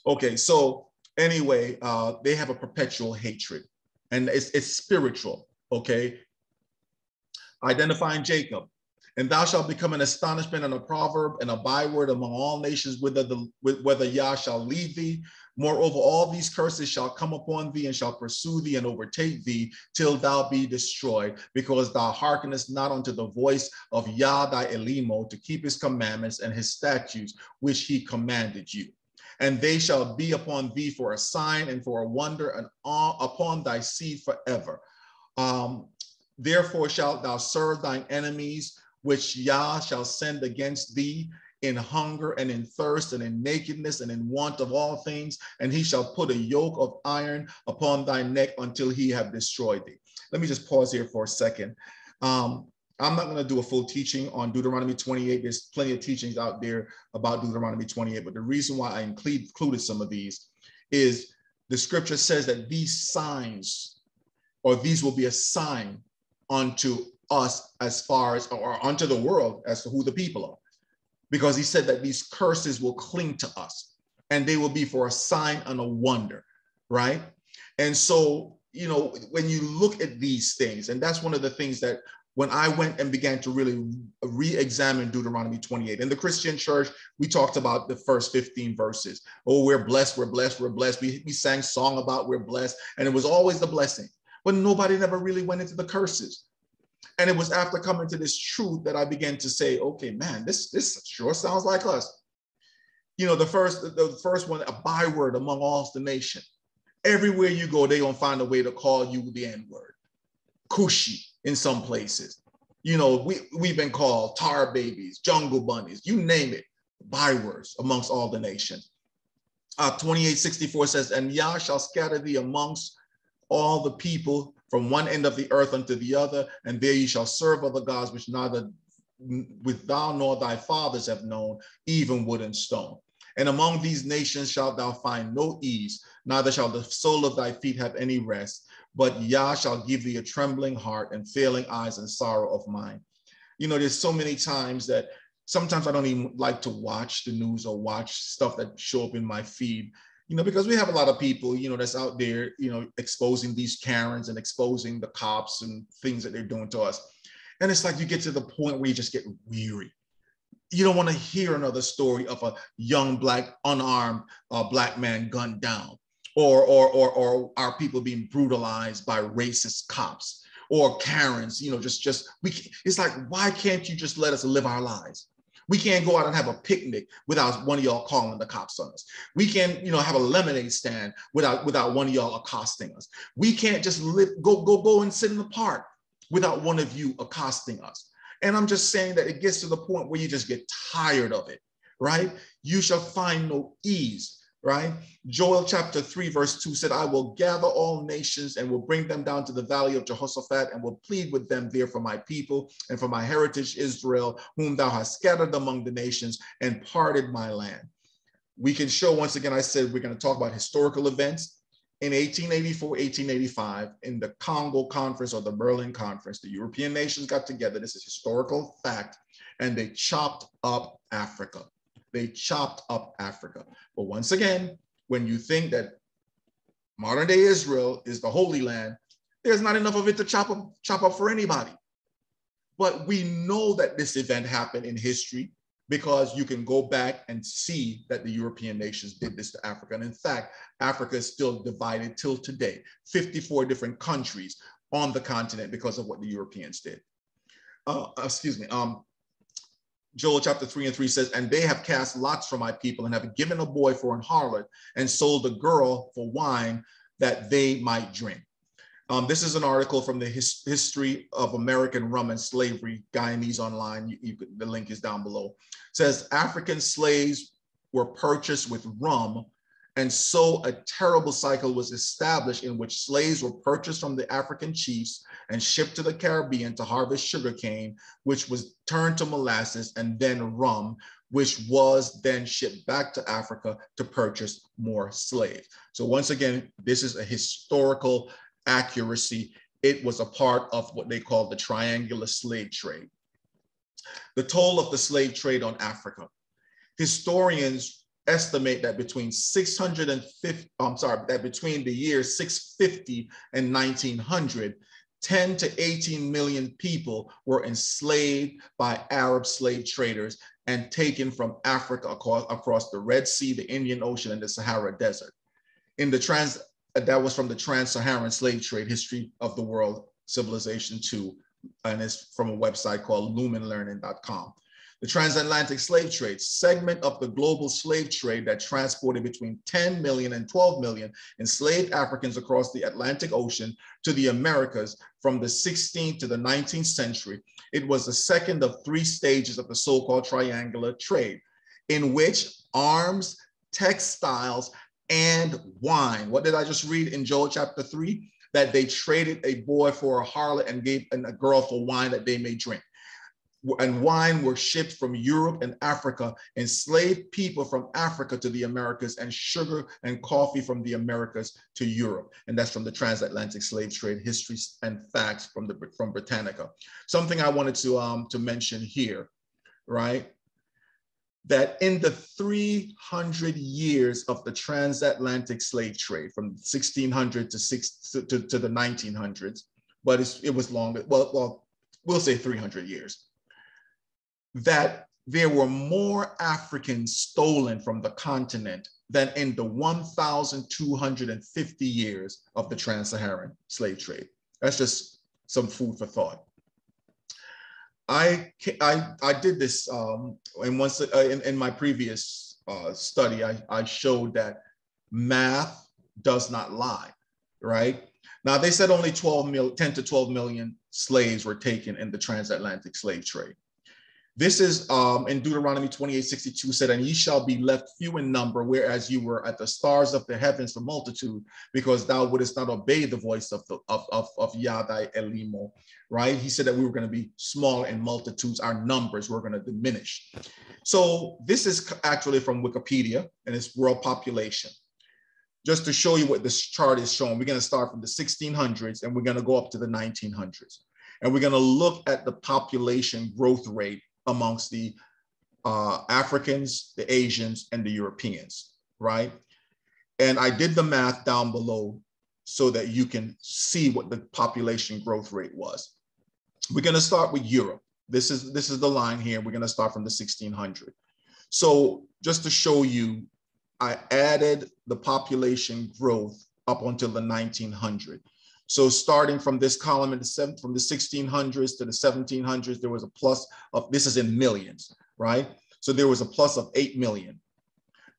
Speaker 1: Okay, so anyway, they have a perpetual hatred, and it's spiritual, okay? Identifying Jacob. And thou shalt become an astonishment and a proverb and a byword among all nations, whether Yah shall lead thee. Moreover, all these curses shall come upon thee and shall pursue thee and overtake thee till thou be destroyed, because thou hearkenest not unto the voice of Yah thy Elimo to keep his commandments and his statutes, which he commanded you. And they shall be upon thee for a sign and for a wonder and upon thy seed forever. Therefore shalt thou serve thine enemies, which Yah shall send against thee in hunger and in thirst and in nakedness and in want of all things, and he shall put a yoke of iron upon thy neck until he have destroyed thee. Let me just pause here for a second. I'm not going to do a full teaching on Deuteronomy 28. There's plenty of teachings out there about Deuteronomy 28, but the reason why I included some of these is the scripture says that these signs, or these will be a sign unto us as far as, or unto the world as to who the people are. Because he said that these curses will cling to us and they will be for a sign and a wonder, right? And so, you know, when you look at these things, and that's one of the things that when I went and began to really re-examine Deuteronomy 28, in the Christian church, we talked about the first 15 verses. Oh, we're blessed, we're blessed, we're blessed. We sang song about we're blessed, and it was always the blessing, but nobody never really went into the curses. And it was after coming to this truth that I began to say, okay, man, this sure sounds like us. You know, the first one, a byword among all the nation. Everywhere you go, they're gonna find a way to call you the N-word. Cushy in some places. You know, we've been called tar babies, jungle bunnies, you name it, bywords amongst all the nations. 28:64 says, and Yah shall scatter thee amongst all the people from one end of the earth unto the other, and there you shall serve other gods which neither with thou nor thy fathers have known, even wood and stone. And among these nations shalt thou find no ease, neither shall the sole of thy feet have any rest, but Yah shall give thee a trembling heart and failing eyes and sorrow of mind. You know, there's so many times that sometimes I don't even like to watch the news or watch stuff that show up in my feed, you know, because we have a lot of people, you know, that's out there, you know, exposing these Karens and exposing the cops and things that they're doing to us. And it's like you get to the point where you just get weary. You don't want to hear another story of a young black unarmed black man gunned down, or our people being brutalized by racist cops, or Karens, you know, it's like, why can't you just let us live our lives? We can't go out and have a picnic without one of y'all calling the cops on us. We can't, you know, have a lemonade stand without one of y'all accosting us. We can't just go and sit in the park without one of you accosting us. And I'm just saying that it gets to the point where you just get tired of it, right? You shall find no ease, right? Joel chapter 3, verse 2 said, I will gather all nations and will bring them down to the valley of Jehoshaphat and will plead with them there for my people and for my heritage Israel, whom thou hast scattered among the nations and parted my land. We can show, once again, I said, we're going to talk about historical events. In 1884, 1885, in the Congo Conference or the Berlin Conference, the European nations got together. This is historical fact, and they chopped up Africa. They chopped up Africa. But once again, when you think that modern day Israel is the Holy Land, there's not enough of it to chop up for anybody. But we know that this event happened in history because you can go back and see that the European nations did this to Africa. And in fact, Africa is still divided till today, 54 different countries on the continent because of what the Europeans did. Joel chapter 3:3 says, and they have cast lots for my people and have given a boy for an harlot and sold a girl for wine that they might drink. This is an article from the History of American Rum and Slavery, Guyanese Online. The link is down below. It says African slaves were purchased with rum, and so a terrible cycle was established in which slaves were purchased from the African chiefs and shipped to the Caribbean to harvest sugarcane, which was turned to molasses, and then rum, which was then shipped back to Africa to purchase more slaves. So once again, this is a historical accuracy. It was a part of what they call the triangular slave trade. The toll of the slave trade on Africa. Historians estimate that between between the years 650 and 1900, 10 to 18 million people were enslaved by Arab slave traders and taken from Africa across the Red Sea, the Indian Ocean, and the Sahara Desert. That was from the Trans-Saharan Slave Trade, History of the World, Civilization 2, and it's from a website called lumenlearning.com. The transatlantic slave trade, segment of the global slave trade that transported between 10 million and 12 million enslaved Africans across the Atlantic Ocean to the Americas from the 16th to the 19th century. It was the second of three stages of the so-called triangular trade, in which arms, textiles, and wine. What did I just read in Joel chapter 3? That they traded a boy for a harlot and gave a girl for wine that they may drink. And wine were shipped from Europe and Africa, enslaved people from Africa to the Americas, and sugar and coffee from the Americas to Europe. And that's from the Transatlantic Slave Trade, History and Facts from Britannica. Something I wanted to mention here, right? That in the 300 years of the transatlantic slave trade, from 1600 to the 1900s, but it was longer, well, we'll say 300 years, that there were more Africans stolen from the continent than in the 1,250 years of the trans-Saharan slave trade. That's just some food for thought. I did this, in my previous study, I showed that math does not lie, right? Now, they said only 10 to 12 million slaves were taken in the transatlantic slave trade. This is in Deuteronomy 28:62 said, and ye shall be left few in number, whereas you were at the stars of the heavens for multitude, because thou wouldest not obey the voice of Yah thy Elimo, right? He said that we were going to be small in multitudes, our numbers were going to diminish. So this is actually from Wikipedia, and it's world population. Just to show you what this chart is showing, we're going to start from the 1600s and we're going to go up to the 1900s. And we're going to look at the population growth rate amongst the Africans, the Asians, and the Europeans, right? And I did the math down below so that you can see what the population growth rate was. We're going to start with Europe. This is the line here. We're going to start from the 1600. So just to show you, I added the population growth up until the 1900. So starting from this column from the 1600s to the 1700s, there was a plus of, this is in millions, right? So there was a plus of 8 million.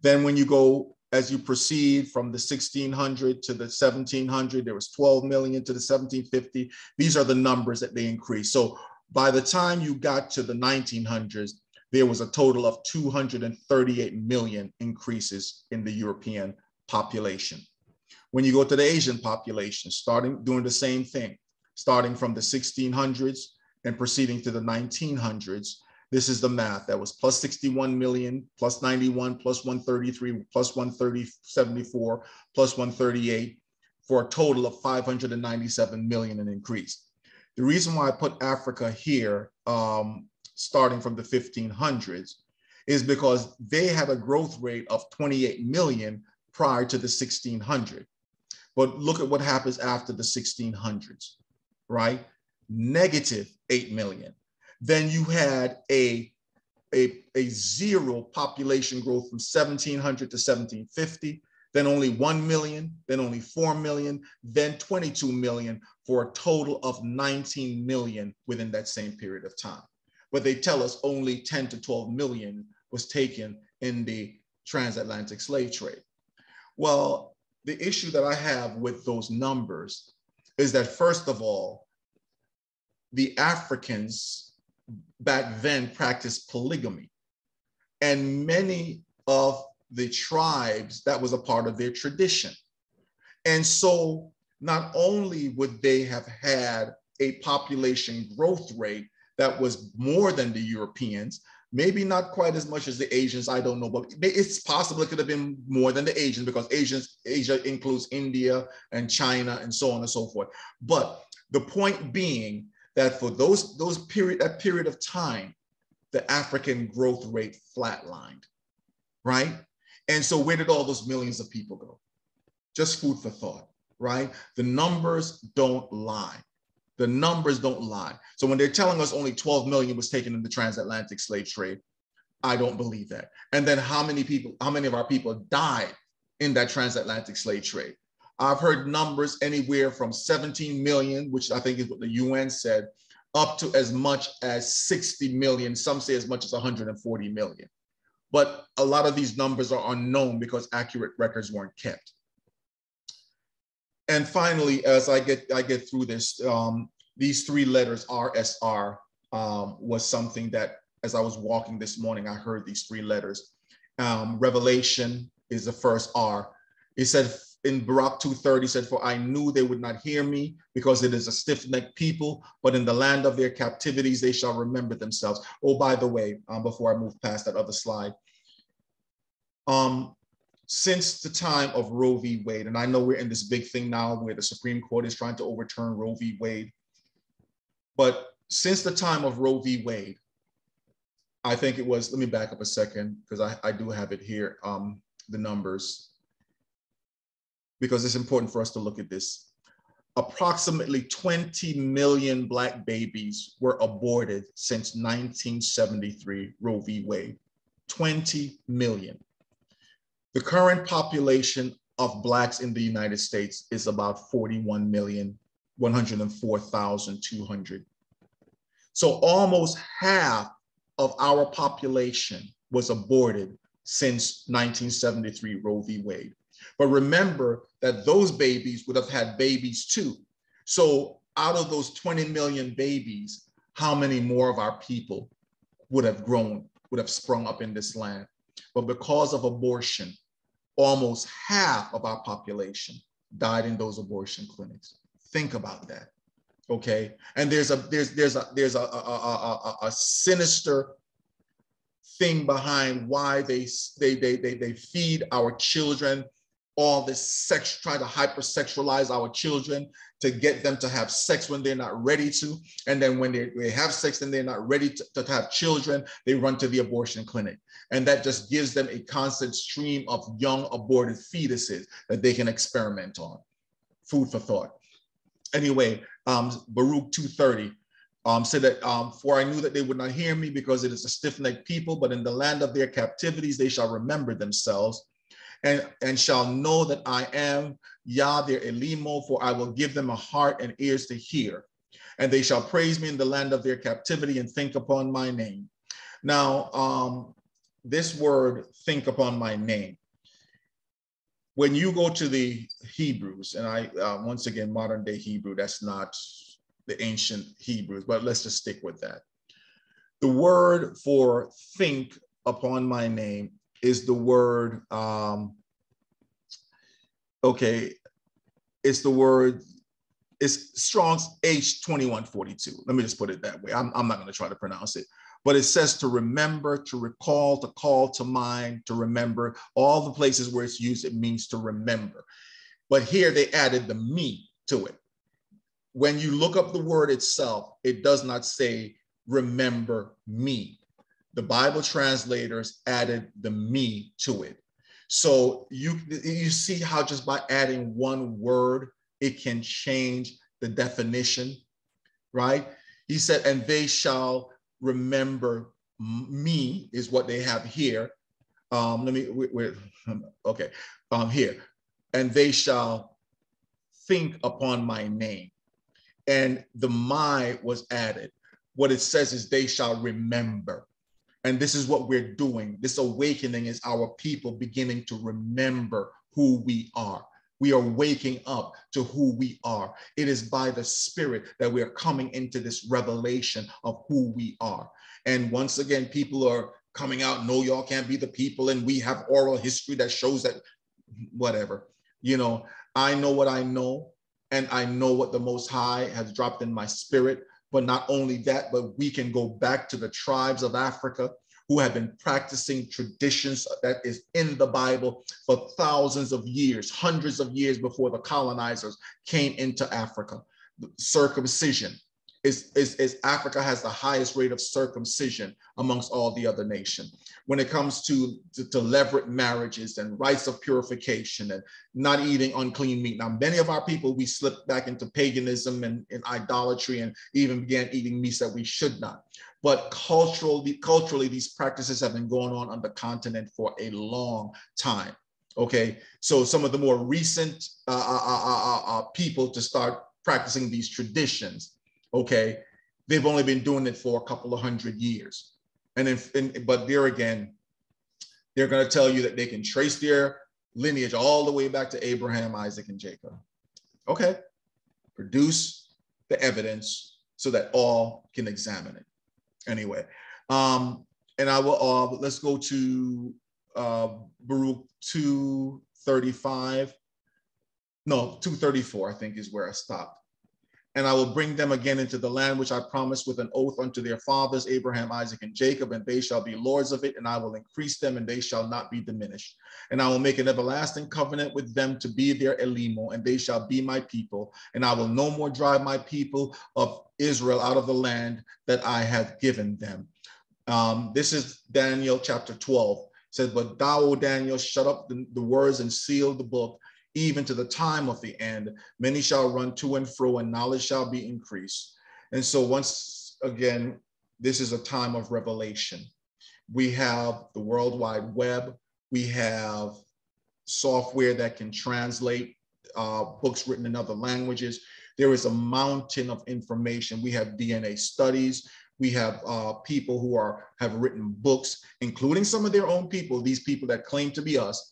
Speaker 1: Then when you go, as you proceed from the 1600 to the 1700, there was 12 million to the 1750. These are the numbers that they increased. So by the time you got to the 1900s, there was a total of 238 million increases in the European population. When you go to the Asian population, doing the same thing, starting from the 1600s and proceeding to the 1900s, this is the math. That was plus 61 million, plus 91, plus 133, plus 174, plus 138, for a total of 597 million in increase. The reason why I put Africa here, starting from the 1500s, is because they had a growth rate of 28 million prior to the 1600. But look at what happens after the 1600s, right? Negative 8 million. Then you had a zero population growth from 1700 to 1750, then only 1 million, then only 4 million, then 22 million, for a total of 19 million within that same period of time. But they tell us only 10 to 12 million was taken in the transatlantic slave trade. Well, the issue that I have with those numbers is that, first of all, the Africans back then practiced polygamy. And many of the tribes, that was a part of their tradition. And so not only would they have had a population growth rate that was more than the Europeans, maybe not quite as much as the Asians, I don't know, but it's possible it could have been more than the Asians, because Asia includes India and China and so on and so forth. But the point being that for that period of time, the African growth rate flatlined, right? And so where did all those millions of people go? Just food for thought, right? The numbers don't lie. The numbers don't lie. So when they're telling us only 12 million was taken in the transatlantic slave trade, I don't believe that. And then how many of our people died in that transatlantic slave trade? I've heard numbers anywhere from 17 million, which I think is what the UN said, up to as much as 60 million. Some say as much as 140 million. But a lot of these numbers are unknown because accurate records weren't kept. And finally, as I get through this, these three letters, RSR, was something that, as I was walking this morning, I heard these three letters. Revelation is the first R. It said in Baruch 2:30, said, "For I knew they would not hear me, because it is a stiff-necked people, but in the land of their captivities they shall remember themselves." Oh, by the way, before I move past that other slide, since the time of Roe v. Wade, and I know we're in this big thing now where the Supreme Court is trying to overturn Roe v. Wade, but since the time of Roe v. Wade, I think it was, let me back up a second, because I do have it here, the numbers, because it's important for us to look at this. Approximately 20 million Black babies were aborted since 1973, Roe v. Wade. 20 million. The current population of Blacks in the United States is about 41,104,200. So almost half of our population was aborted since 1973, Roe v. Wade. But remember that those babies would have had babies too. So out of those 20 million babies, how many more of our people would have grown, would have sprung up in this land? But because of abortion, almost half of our population died in those abortion clinics. Think about that, okay? And there's a sinister thing behind why they feed our children all this sex, try to hypersexualize our children to get them to have sex when they're not ready to. And then when they have sex and they're not ready to have children, they run to the abortion clinic. And that just gives them a constant stream of young aborted fetuses that they can experiment on. Food for thought. Anyway, Baruch 2:30 said that, "For I knew that they would not hear me, because it is a stiff-necked people, but in the land of their captivities they shall remember themselves, and shall know that I am Yah their Elimo, for I will give them a heart and ears to hear. And they shall praise me in the land of their captivity and think upon my name." Now, this word, think upon my name, when you go to the Hebrews, and once again, modern day Hebrew, that's not the ancient Hebrews, but let's just stick with that. The word for think upon my name is the word, it's Strong's H2142. Let me just put it that way. I'm not going to try to pronounce it, but it says to remember, to recall, to call to mind, to remember. All the places where it's used, it means to remember. But here they added the me to it. When you look up the word itself, it does not say remember me. The Bible translators added the me to it. So you see how just by adding one word, it can change the definition, right? He said, and they shall remember me is what they have here. Here. And they shall think upon my name. And the my was added. What it says is they shall remember. And this is what we're doing. This awakening is our people beginning to remember who we are. We are waking up to who we are. It is by the Spirit that we are coming into this revelation of who we are. And once again, people are coming out, no, y'all can't be the people. And we have oral history that shows that, whatever. You know, I know what I know, and I know what the Most High has dropped in my spirit. But not only that, but we can go back to the tribes of Africa who have been practicing traditions that is in the Bible for thousands of years, hundreds of years before the colonizers came into Africa. Circumcision is Africa has the highest rate of circumcision amongst all the other nations. When it comes to levirate marriages and rites of purification and not eating unclean meat. Now, many of our people, we slipped back into paganism and idolatry and even began eating meats that we should not. But culturally, these practices have been going on the continent for a long time. Okay, so some of the more recent people to start practicing these traditions, okay, they've only been doing it for a couple of 100 years. But there again, they're going to tell you that they can trace their lineage all the way back to Abraham, Isaac, and Jacob. Okay, produce the evidence so that all can examine it. Anyway, and I will, let's go to Baruch 235. No, 234, I think is where I stopped. And I will bring them again into the land which I promised with an oath unto their fathers, Abraham, Isaac, and Jacob, and they shall be lords of it, and I will increase them, and they shall not be diminished. And I will make an everlasting covenant with them to be their Elimo, and they shall be my people. And I will no more drive my people of Israel out of the land that I have given them. This is Daniel chapter 12. It says, but thou, O Daniel, shut up the words and seal the book, even to the time of the end. Many shall run to and fro, and knowledge shall be increased. And so once again, this is a time of revelation. We have the World Wide Web. We have software that can translate books written in other languages. There is a mountain of information. We have DNA studies. We have people who have written books, including some of their own people, these people that claim to be us,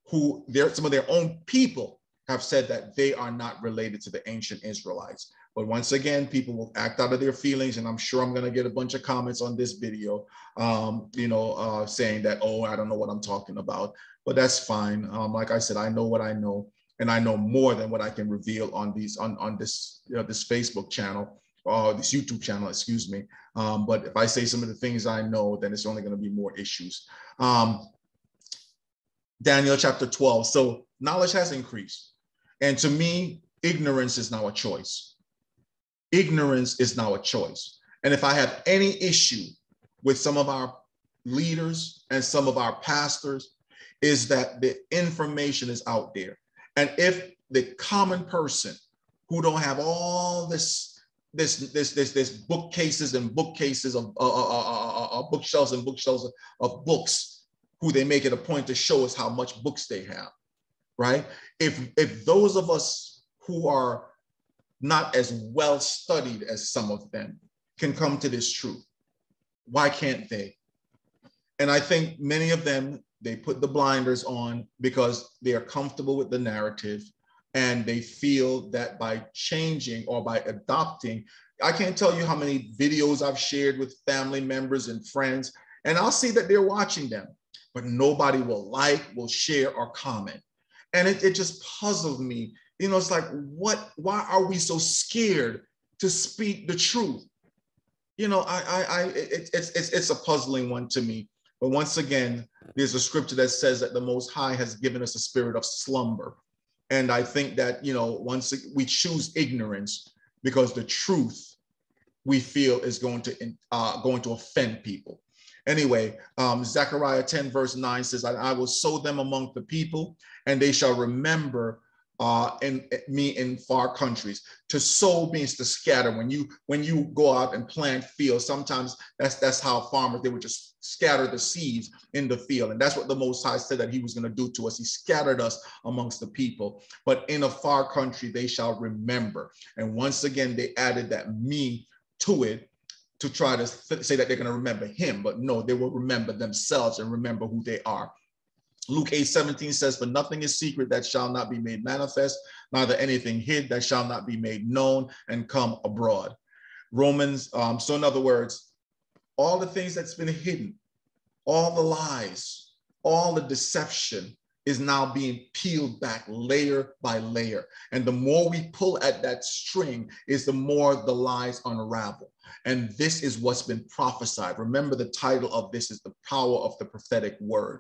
Speaker 1: who some of their own people have said that they are not related to the ancient Israelites. But once again, people will act out of their feelings, and I'm sure I'm going to get a bunch of comments on this video, saying that, oh, I don't know what I'm talking about. But that's fine. Like I said, I know what I know, and I know more than what I can reveal on this this Facebook channel, or this YouTube channel, excuse me. But if I say some of the things I know, then it's only going to be more issues. Daniel chapter 12. So knowledge has increased. And to me, ignorance is now a choice. Ignorance is now a choice. And if I have any issue with some of our leaders and some of our pastors, is that the information is out there. And if the common person who don't have all this bookcases and bookcases of bookshelves and bookshelves of books, who they make it a point to show us how much books they have, right? If those of us who are not as well studied as some of them can come to this truth, why can't they? And I think many of them, they put the blinders on because they are comfortable with the narrative, and they feel that by changing or by adopting, I can't tell you how many videos I've shared with family members and friends, and I'll see that they're watching them, but nobody will share, or comment. And it just puzzled me. You know, it's like, why are we so scared to speak the truth? You know, it's a puzzling one to me. But once again, there's a scripture that says that the Most High has given us a spirit of slumber. And I think that, you know, once we choose ignorance because the truth we feel is going to offend people. Anyway, Zechariah 10 verse 9 says, I will sow them among the people, and they shall remember me in far countries. To sow means to scatter. When you go out and plant fields, sometimes that's how farmers, they would just scatter the seeds in the field. And that's what the Most High said that he was going to do to us. He scattered us amongst the people. But in a far country, they shall remember. And once again, they added that me to it, to try to say that they're going to remember him, but no, they will remember themselves and remember who they are. Luke 8:17 says, for nothing is secret that shall not be made manifest, neither anything hid that shall not be made known and come abroad. Romans, so in other words, all the things that's been hidden, all the lies, all the deception is now being peeled back layer by layer. And the more we pull at that string is the more the lies unravel. And this is what's been prophesied. Remember, the title of this is the power of the prophetic word.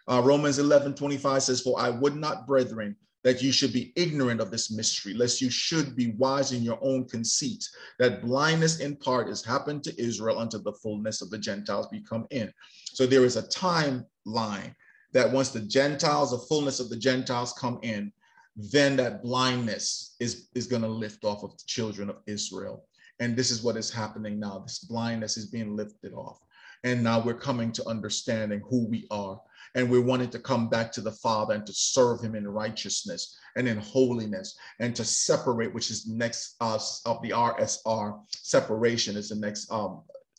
Speaker 1: Romans 11:25 says, for I would not, brethren, that you should be ignorant of this mystery, lest you should be wise in your own conceit, that blindness in part has happened to Israel until the fullness of the Gentiles be come in. So there is a timeline that once the Gentiles, the fullness of the Gentiles come in, then that blindness is going to lift off of the children of Israel. And this is what is happening now. This blindness is being lifted off. And now we're coming to understanding who we are. And we're wanting to come back to the Father and to serve him in righteousness and in holiness and to separate, which is next of the RSR. Separation is the next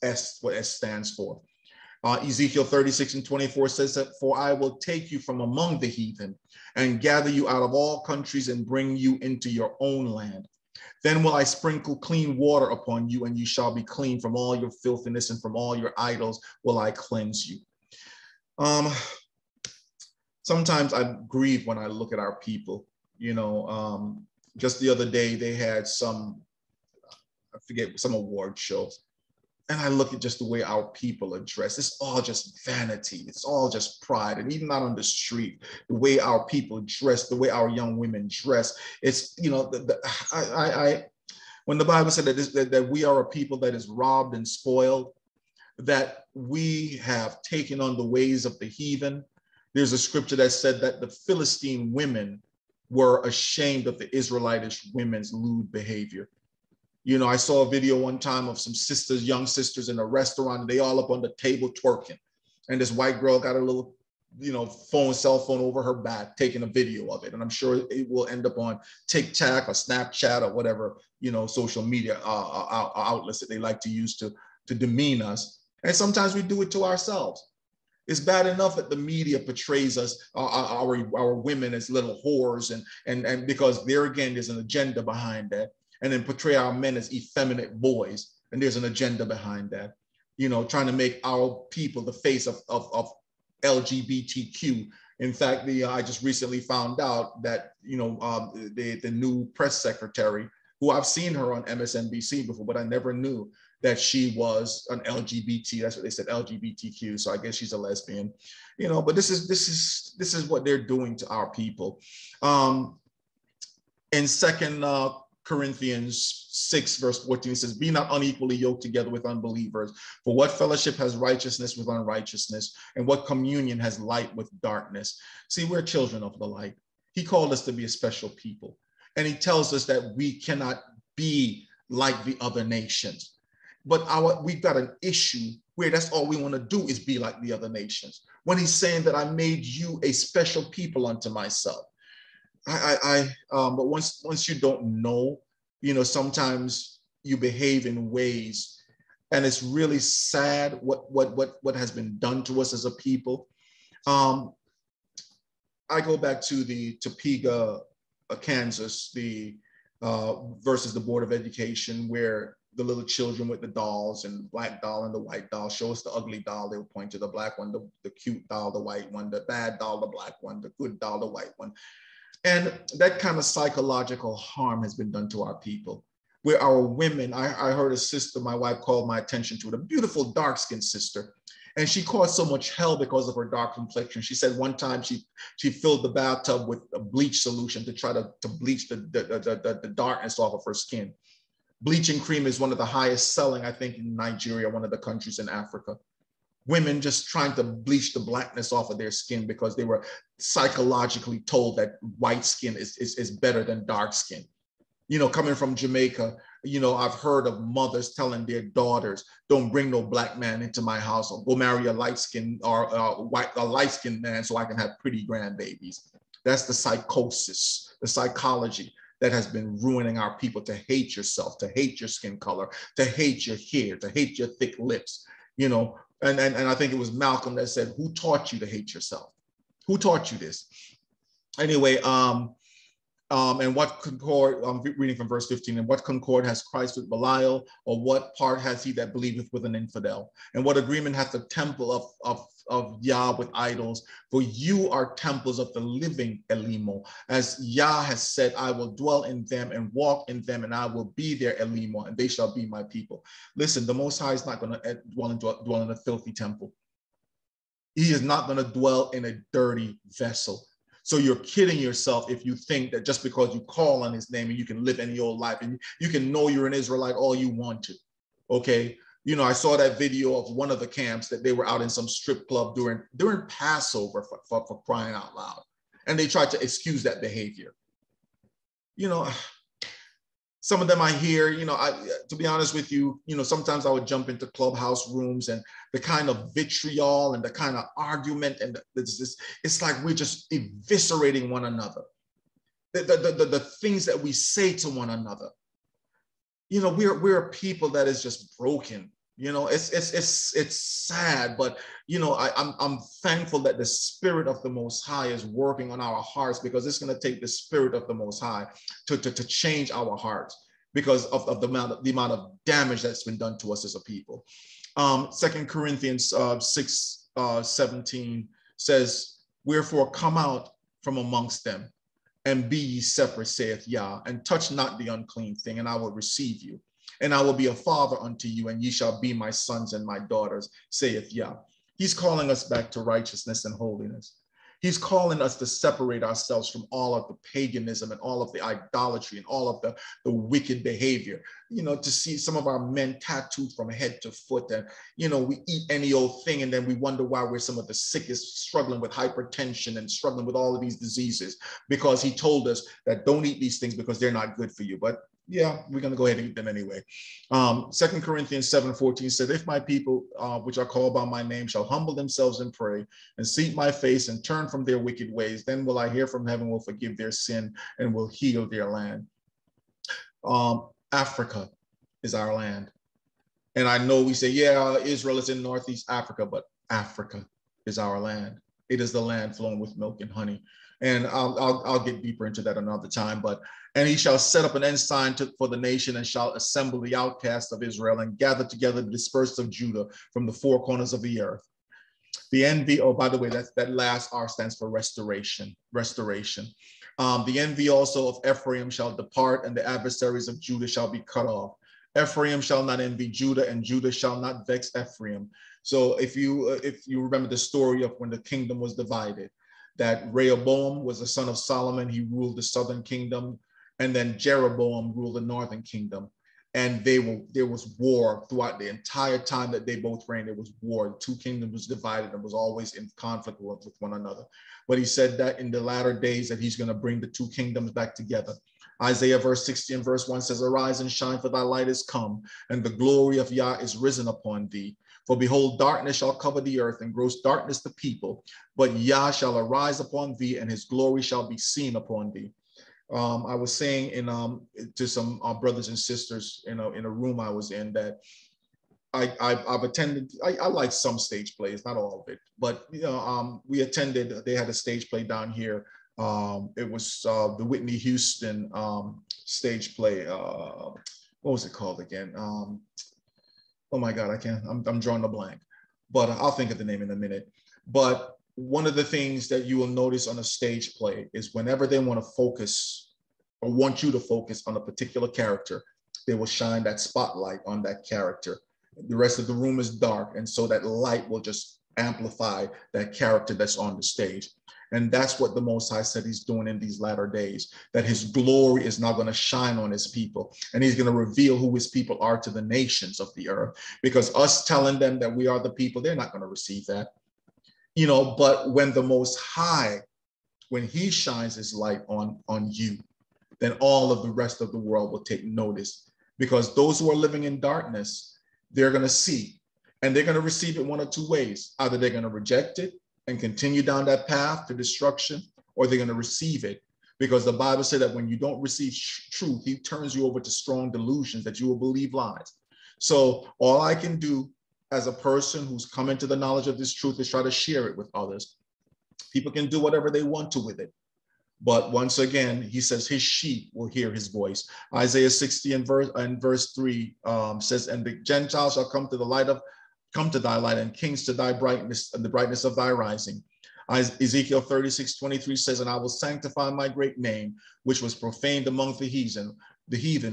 Speaker 1: S, what S stands for. Ezekiel 36:24 says that, for I will take you from among the heathen and gather you out of all countries and bring you into your own land. Then will I sprinkle clean water upon you, and you shall be clean from all your filthiness, and from all your idols will I cleanse you. Sometimes I grieve when I look at our people. You know, just the other day they had some, I forget, some award shows. And I look at just the way our people are dressed. It's all just vanity. It's all just pride. And even out on the street, the way our people dress, the way our young women dress, it's, you know, when the Bible said that we are a people that is robbed and spoiled, that we have taken on the ways of the heathen. There's a scripture that said that the Philistine women were ashamed of the Israelitish women's lewd behavior. You know, I saw a video one time of some sisters, young sisters in a restaurant, and they all up on the table twerking. And this white girl got a little, you know, cell phone over her back, taking a video of it. And I'm sure it will end up on TikTok or Snapchat or whatever, you know, social media outlets that they like to use to demean us. And sometimes we do it to ourselves. It's bad enough that the media portrays us, our women, as little whores, and because there again, there's an agenda behind that. And then portray our men as effeminate boys. And there's an agenda behind that, you know, trying to make our people the face of LGBTQ. In fact, I just recently found out that, you know, the new press secretary, who I've seen her on MSNBC before, but I never knew that she was an LGBT. That's what they said, LGBTQ. So I guess she's a lesbian, you know. But this is what they're doing to our people. In 2 Corinthians 6, verse 14, it says, be not unequally yoked together with unbelievers. For what fellowship has righteousness with unrighteousness? And what communion has light with darkness? See, we're children of the light. He called us to be a special people. And he tells us that we cannot be like the other nations. But we've got an issue where that's all we want to do is be like the other nations. When he's saying that I made you a special people unto myself. But once you don't know, you know, sometimes you behave in ways, and it's really sad what has been done to us as a people. I go back to the Topeka, Kansas, versus the Board of Education, where the little children with the dolls and the black doll and the white doll show us the ugly doll. They'll point to the black one, the cute doll, the white one, the bad doll, the black one, the good doll, the white one. And that kind of psychological harm has been done to our people, where our women, I heard a sister, my wife called my attention to it, a beautiful dark-skinned sister. And she caused so much hell because of her dark complexion. She said one time she filled the bathtub with a bleach solution to try to bleach the darkness off of her skin. Bleaching cream is one of the highest selling, I think, in Nigeria, one of the countries in Africa. Women just trying to bleach the blackness off of their skin because they were psychologically told that white skin is better than dark skin. You know, coming from Jamaica, you know, I've heard of mothers telling their daughters, don't bring no black man into my house, or go marry a light-skinned or a light-skinned man so I can have pretty grandbabies. That's the psychosis, the psychology that has been ruining our people, to hate yourself, to hate your skin color, to hate your hair, to hate your thick lips, you know. And I think it was Malcolm that said, who taught you to hate yourself? Who taught you this? Anyway, and what concord, I'm reading from verse 15, and what concord has Christ with Belial, or what part has he that believeth with an infidel? And what agreement hath the temple of Yah with idols? For you are temples of the living Elimo. As Yah has said, I will dwell in them and walk in them, and I will be their Elimo, and they shall be my people. Listen, the Most High is not going to dwell in a filthy temple. He is not going to dwell in a dirty vessel. So you're kidding yourself if you think that just because you call on his name and you can live any old life and you can know you're an Israelite all you want to, okay? You know, I saw that video of one of the camps that they were out in some strip club during Passover for crying out loud. And they tried to excuse that behavior. You know, some of them I hear, you know, to be honest with you, you know, sometimes I would jump into clubhouse rooms and the kind of vitriol and the kind of argument and it's like we're just eviscerating one another. The things that we say to one another. You know, we're a people that is just broken. You know, it's sad, but you know, I'm thankful that the Spirit of the Most High is working on our hearts, because it's going to take the Spirit of the Most High to change our hearts because of the amount of damage that's been done to us as a people. 2 Corinthians 6:17 says, "Wherefore come out from amongst them, and be ye separate, saith Yah, and touch not the unclean thing, and I will receive you. And I will be a father unto you, and ye shall be my sons and my daughters, saith Yah." He's calling us back to righteousness and holiness. He's calling us to separate ourselves from all of the paganism and all of the idolatry and all of the wicked behavior. You know, to see some of our men tattooed from head to foot, and, you know, we eat any old thing, and then we wonder why we're some of the sickest, struggling with hypertension and struggling with all of these diseases, because he told us that don't eat these things because they're not good for you. But yeah, we're going to go ahead and eat them anyway. 2 Corinthians 7:14 said, "If my people, which are called by my name, shall humble themselves and pray and seek my face and turn from their wicked ways, then will I hear from heaven, will forgive their sin, and will heal their land." Africa is our land. And I know we say, yeah, Israel is in Northeast Africa, but Africa is our land. It is the land flowing with milk and honey. And I'll get deeper into that another time. But "And he shall set up an ensign for the nation, and shall assemble the outcasts of Israel, and gather together the dispersed of Judah from the four corners of the earth." The envy, oh, by the way, that last R stands for restoration. Restoration. The envy also of Ephraim shall depart, and the adversaries of Judah shall be cut off. Ephraim shall not envy Judah, and Judah shall not vex Ephraim. So if you remember the story of when the kingdom was divided, that Rehoboam was the son of Solomon. He ruled the southern kingdom, and then Jeroboam ruled the northern kingdom. And there was war throughout the entire time that they both reigned. There was war. The two kingdoms was divided and was always in conflict with one another. But he said that in the latter days that he's going to bring the two kingdoms back together. Isaiah verse 60 and verse 1 says, "Arise and shine, for thy light is come, and the glory of Yah is risen upon thee. For behold, darkness shall cover the earth, and gross darkness the people. But Yah shall arise upon thee, and his glory shall be seen upon thee." I was saying to some brothers and sisters in a room I was in that I've attended. I like some stage plays, not all of it, but you know, we attended. They had a stage play down here. It was the Whitney Houston stage play. What was it called again? Oh my God, I'm drawing a blank, but I'll think of the name in a minute. But one of the things that you will notice on a stage play is whenever they want to focus or want you to focus on a particular character, they will shine that spotlight on that character. The rest of the room is dark, and so that light will just amplify that character that's on the stage. And that's what the Most High said he's doing in these latter days, that his glory is now going to shine on his people, and he's going to reveal who his people are to the nations of the earth. Because us telling them that we are the people, they're not going to receive that. You know, but when the Most High, when he shines his light on you, then all of the rest of the world will take notice. Because those who are living in darkness, they're going to see, and they're going to receive it one of two ways. Either they're going to reject it and continue down that path to destruction, or they're going to receive it. Because the Bible said that when you don't receive truth, he turns you over to strong delusions that you will believe lies. So all I can do as a person who's come into the knowledge of this truth is try to share it with others. People can do whatever they want to with it. But once again, he says his sheep will hear his voice. Isaiah 60 and verse 3 says, and the Gentiles shall come to thy light, and kings to thy brightness, and the brightness of thy rising. Ezekiel 36:23 says, and I will sanctify my great name, which was profaned among the heathen,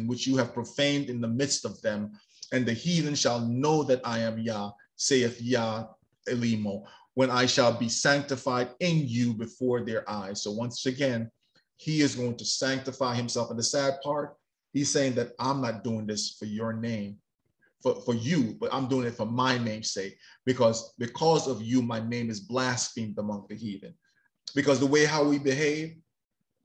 Speaker 1: which you have profaned in the midst of them. And the heathen shall know that I am Yah, saith Yah Elimo, when I shall be sanctified in you before their eyes. So once again, he is going to sanctify himself. And the sad part, he's saying that I'm not doing this for your name, for you, but I'm doing it for my name's sake, because of you, my name is blasphemed among the heathen. Because the way how we behave,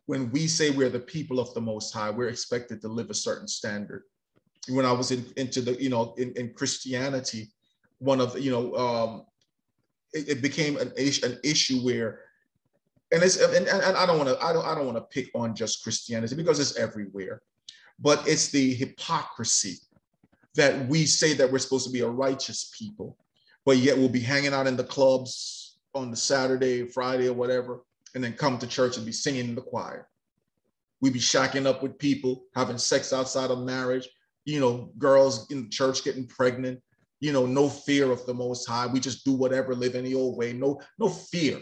Speaker 1: when we say we're the people of the Most High, we're expected to live a certain standard. When I was into the, in Christianity, one of, it became an issue where, and I don't want to pick on just Christianity because it's everywhere, but it's the hypocrisy that we say that we're supposed to be a righteous people, but yet we'll be hanging out in the clubs on the Saturday, Friday, or whatever, and then come to church and be singing in the choir. We be shacking up with people, having sex outside of marriage, girls in church getting pregnant, no fear of the Most High. We just do whatever, live any old way, no fear.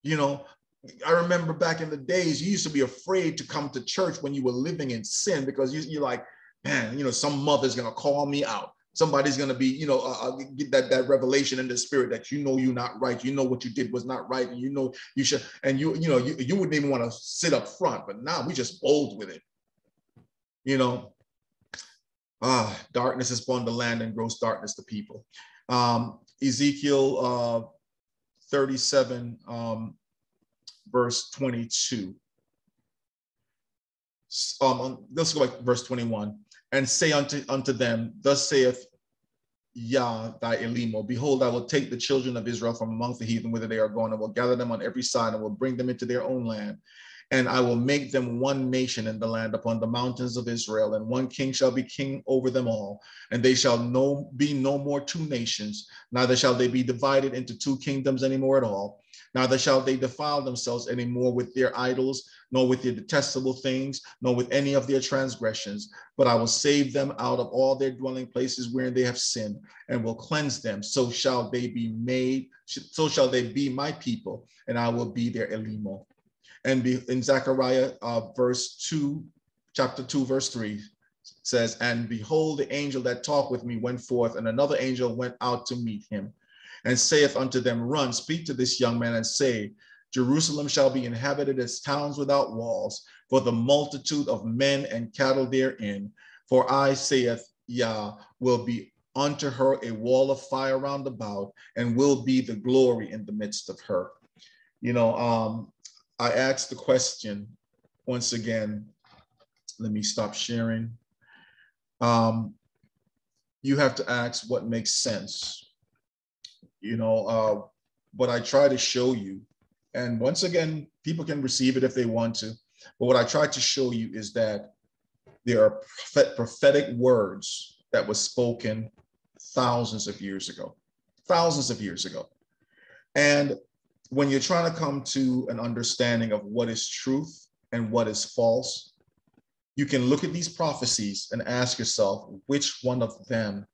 Speaker 1: I remember back in the days, you used to be afraid to come to church when you were living in sin, because you're like, man, some mother's going to call me out. Somebody's going to be, get that revelation in the spirit that you're not right. What you did was not right. And you should, and you wouldn't even want to sit up front, but now we just bold with it. Darkness is upon the land and gross darkness the people. Ezekiel 37, verse 22. Let's go back to verse 21. And say unto them, thus saith Yah thy Elimo, behold, I will take the children of Israel from among the heathen whither they are gone, and will gather them on every side, and will bring them into their own land. And I will make them one nation in the land upon the mountains of Israel, and one king shall be king over them all. And they shall be no more two nations, neither shall they be divided into two kingdoms anymore at all. Neither shall they defile themselves anymore with their idols, nor with their detestable things, nor with any of their transgressions. But I will save them out of all their dwelling places wherein they have sinned, and will cleanse them. So shall they be my people, and I will be their Elimo. And in Zechariah chapter 2, verse 3 says, and behold, the angel that talked with me went forth, and another angel went out to meet him, and saith unto them, run, speak to this young man, and say, Jerusalem shall be inhabited as towns without walls, for the multitude of men and cattle therein. For I, saith Yah, will be unto her a wall of fire round about, and will be the glory in the midst of her. I asked the question once again. Let me stop sharing. You have to ask what makes sense. What I try to show you, and once again, people can receive it if they want to, but what I tried to show you is that there are prophetic words that were spoken thousands of years ago. And when you're trying to come to an understanding of what is truth and what is false, you can look at these prophecies and ask yourself, which one of them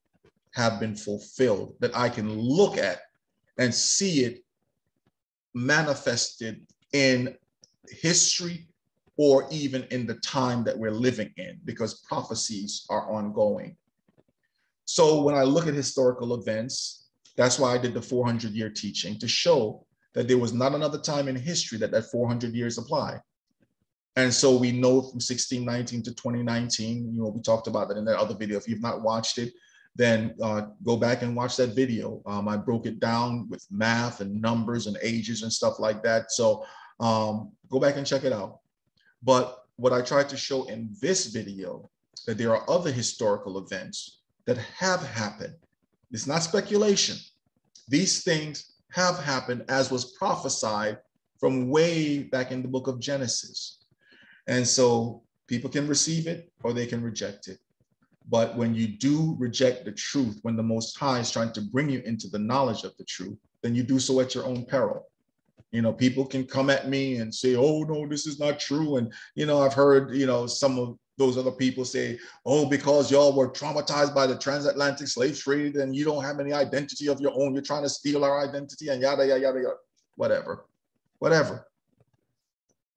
Speaker 1: have been fulfilled, that I can look at and see it manifested in history or even in the time that we're living in, because prophecies are ongoing. So when I look at historical events, that's why I did the 400-year teaching, to show that there was not another time in history that 400 years apply. And so we know from 1619 to 2019, we talked about that in that other video. If you've not watched it, then go back and watch that video. I broke it down with math and numbers and ages and stuff like that. So go back and check it out. But what I tried to show in this video, that there are other historical events that have happened. It's not speculation. These things have happened as was prophesied from way back in the book of Genesis. And so people can receive it or they can reject it. But when you do reject the truth, when the Most High is trying to bring you into the knowledge of the truth, then you do so at your own peril. You know, people can come at me and say, oh, no, this is not true. And, you know, I've heard, you know, some of those other people say, oh, because y'all were traumatized by the transatlantic slave trade and you don't have any identity of your own. You're trying to steal our identity and yada, yada, yada, yada. Whatever, whatever.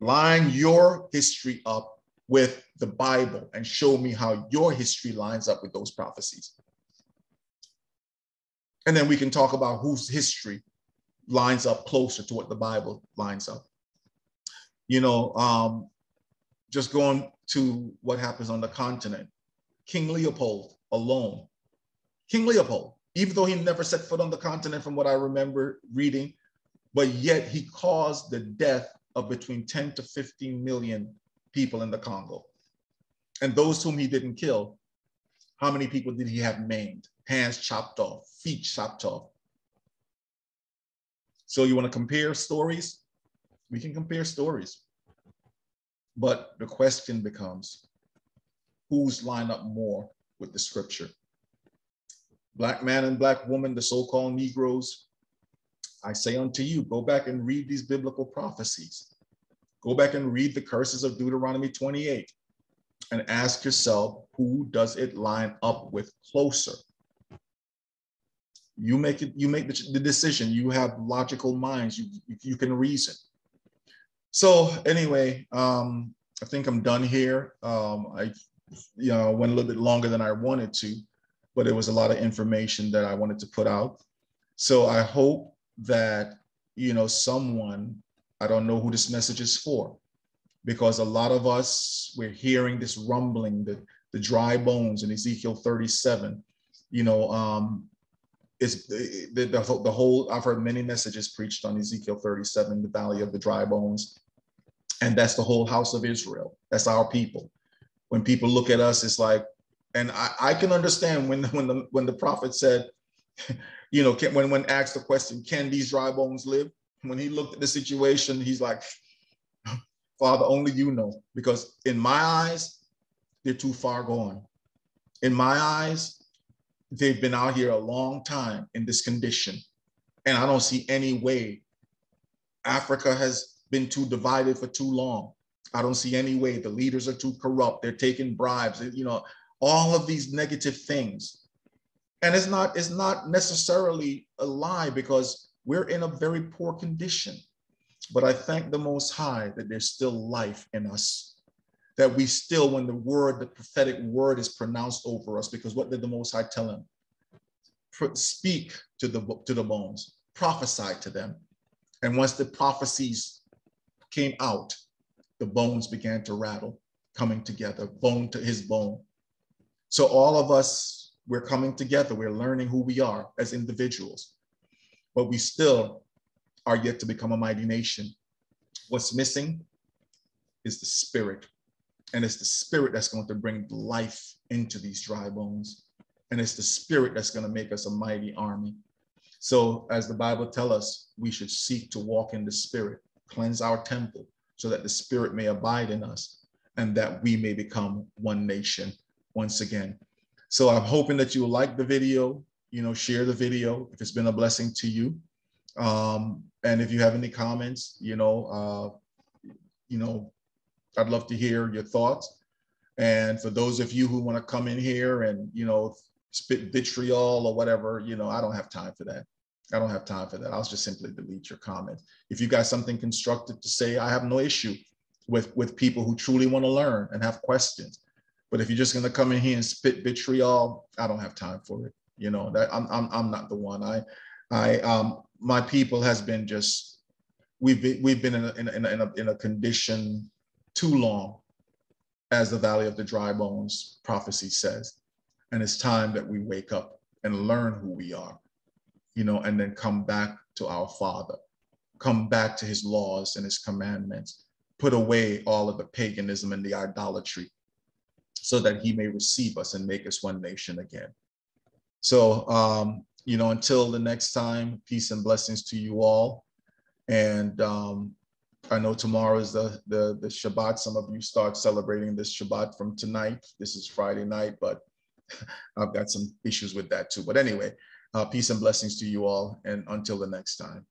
Speaker 1: Line your history up with the Bible and show me how your history lines up with those prophecies. And then we can talk about whose history lines up closer to what the Bible lines up. You know, just going to what happens on the continent. King Leopold alone. King Leopold, even though he never set foot on the continent from what I remember reading, but yet he caused the death of between 10 to 15 million people in the Congo. And those whom he didn't kill, how many people did he have maimed? Hands chopped off, feet chopped off. So you want to compare stories? We can compare stories. But the question becomes, who's line up more with the scripture? Black man and black woman, the so-called Negroes, I say unto you, go back and read these biblical prophecies. Go back and read the curses of Deuteronomy 28 and ask yourself, who does it line up with closer? You make the decision. You have logical minds. You can reason. So anyway, I think I'm done here. I went a little bit longer than I wanted to, but it was a lot of information that I wanted to put out. So I hope that, someone, I don't know who this message is for, because a lot of us, we're hearing this rumbling, the dry bones in Ezekiel 37, it's the whole, I've heard many messages preached on Ezekiel 37, the valley of the dry bones. And that's the whole house of Israel. That's our people. When people look at us, it's like, and I can understand when the prophet said, when asked the question, can these dry bones live? When he looked at the situation, he's like, Father, only you know, because in my eyes, they're too far gone. In my eyes, they've been out here a long time in this condition. And I don't see any way. Africa has been too divided for too long. I don't see any way. The leaders are too corrupt. They're taking bribes, all of these negative things. And it's not necessarily a lie, because we're in a very poor condition. But I thank the Most High that there's still life in us, that we still, when the prophetic word is pronounced over us, because what did the Most High tell him? Speak to the bones, prophesy to them. And once the prophecies came out, the bones began to rattle, coming together, bone to his bone. So all of us, we're coming together. We're learning who we are as individuals, but we still are yet to become a mighty nation. What's missing is the Spirit. And it's the Spirit that's going to bring life into these dry bones. And it's the Spirit that's going to make us a mighty army. So as the Bible tells us, we should seek to walk in the Spirit, cleanse our temple, so that the Spirit may abide in us and that we may become one nation once again. So I'm hoping that you like the video, share the video if it's been a blessing to you. And if you have any comments, I'd love to hear your thoughts. And for those of you who want to come in here and, spit vitriol or whatever, I don't have time for that. I don't have time for that. I'll just simply delete your comments. If you got something constructive to say, I have no issue with people who truly want to learn and have questions. But if you're just going to come in here and spit vitriol, I don't have time for it. That I'm not the one. My people has been just, we've been in a condition too long, as the valley of the dry bones prophecy says. And it's time that we wake up and learn who we are, and then come back to our Father, come back to his laws and his commandments, put away all of the paganism and the idolatry, so that he may receive us and make us one nation again. So, until the next time, peace and blessings to you all. And I know tomorrow is the Shabbat. Some of you start celebrating this Shabbat from tonight. This is Friday night, but I've got some issues with that too. But anyway, peace and blessings to you all. And until the next time.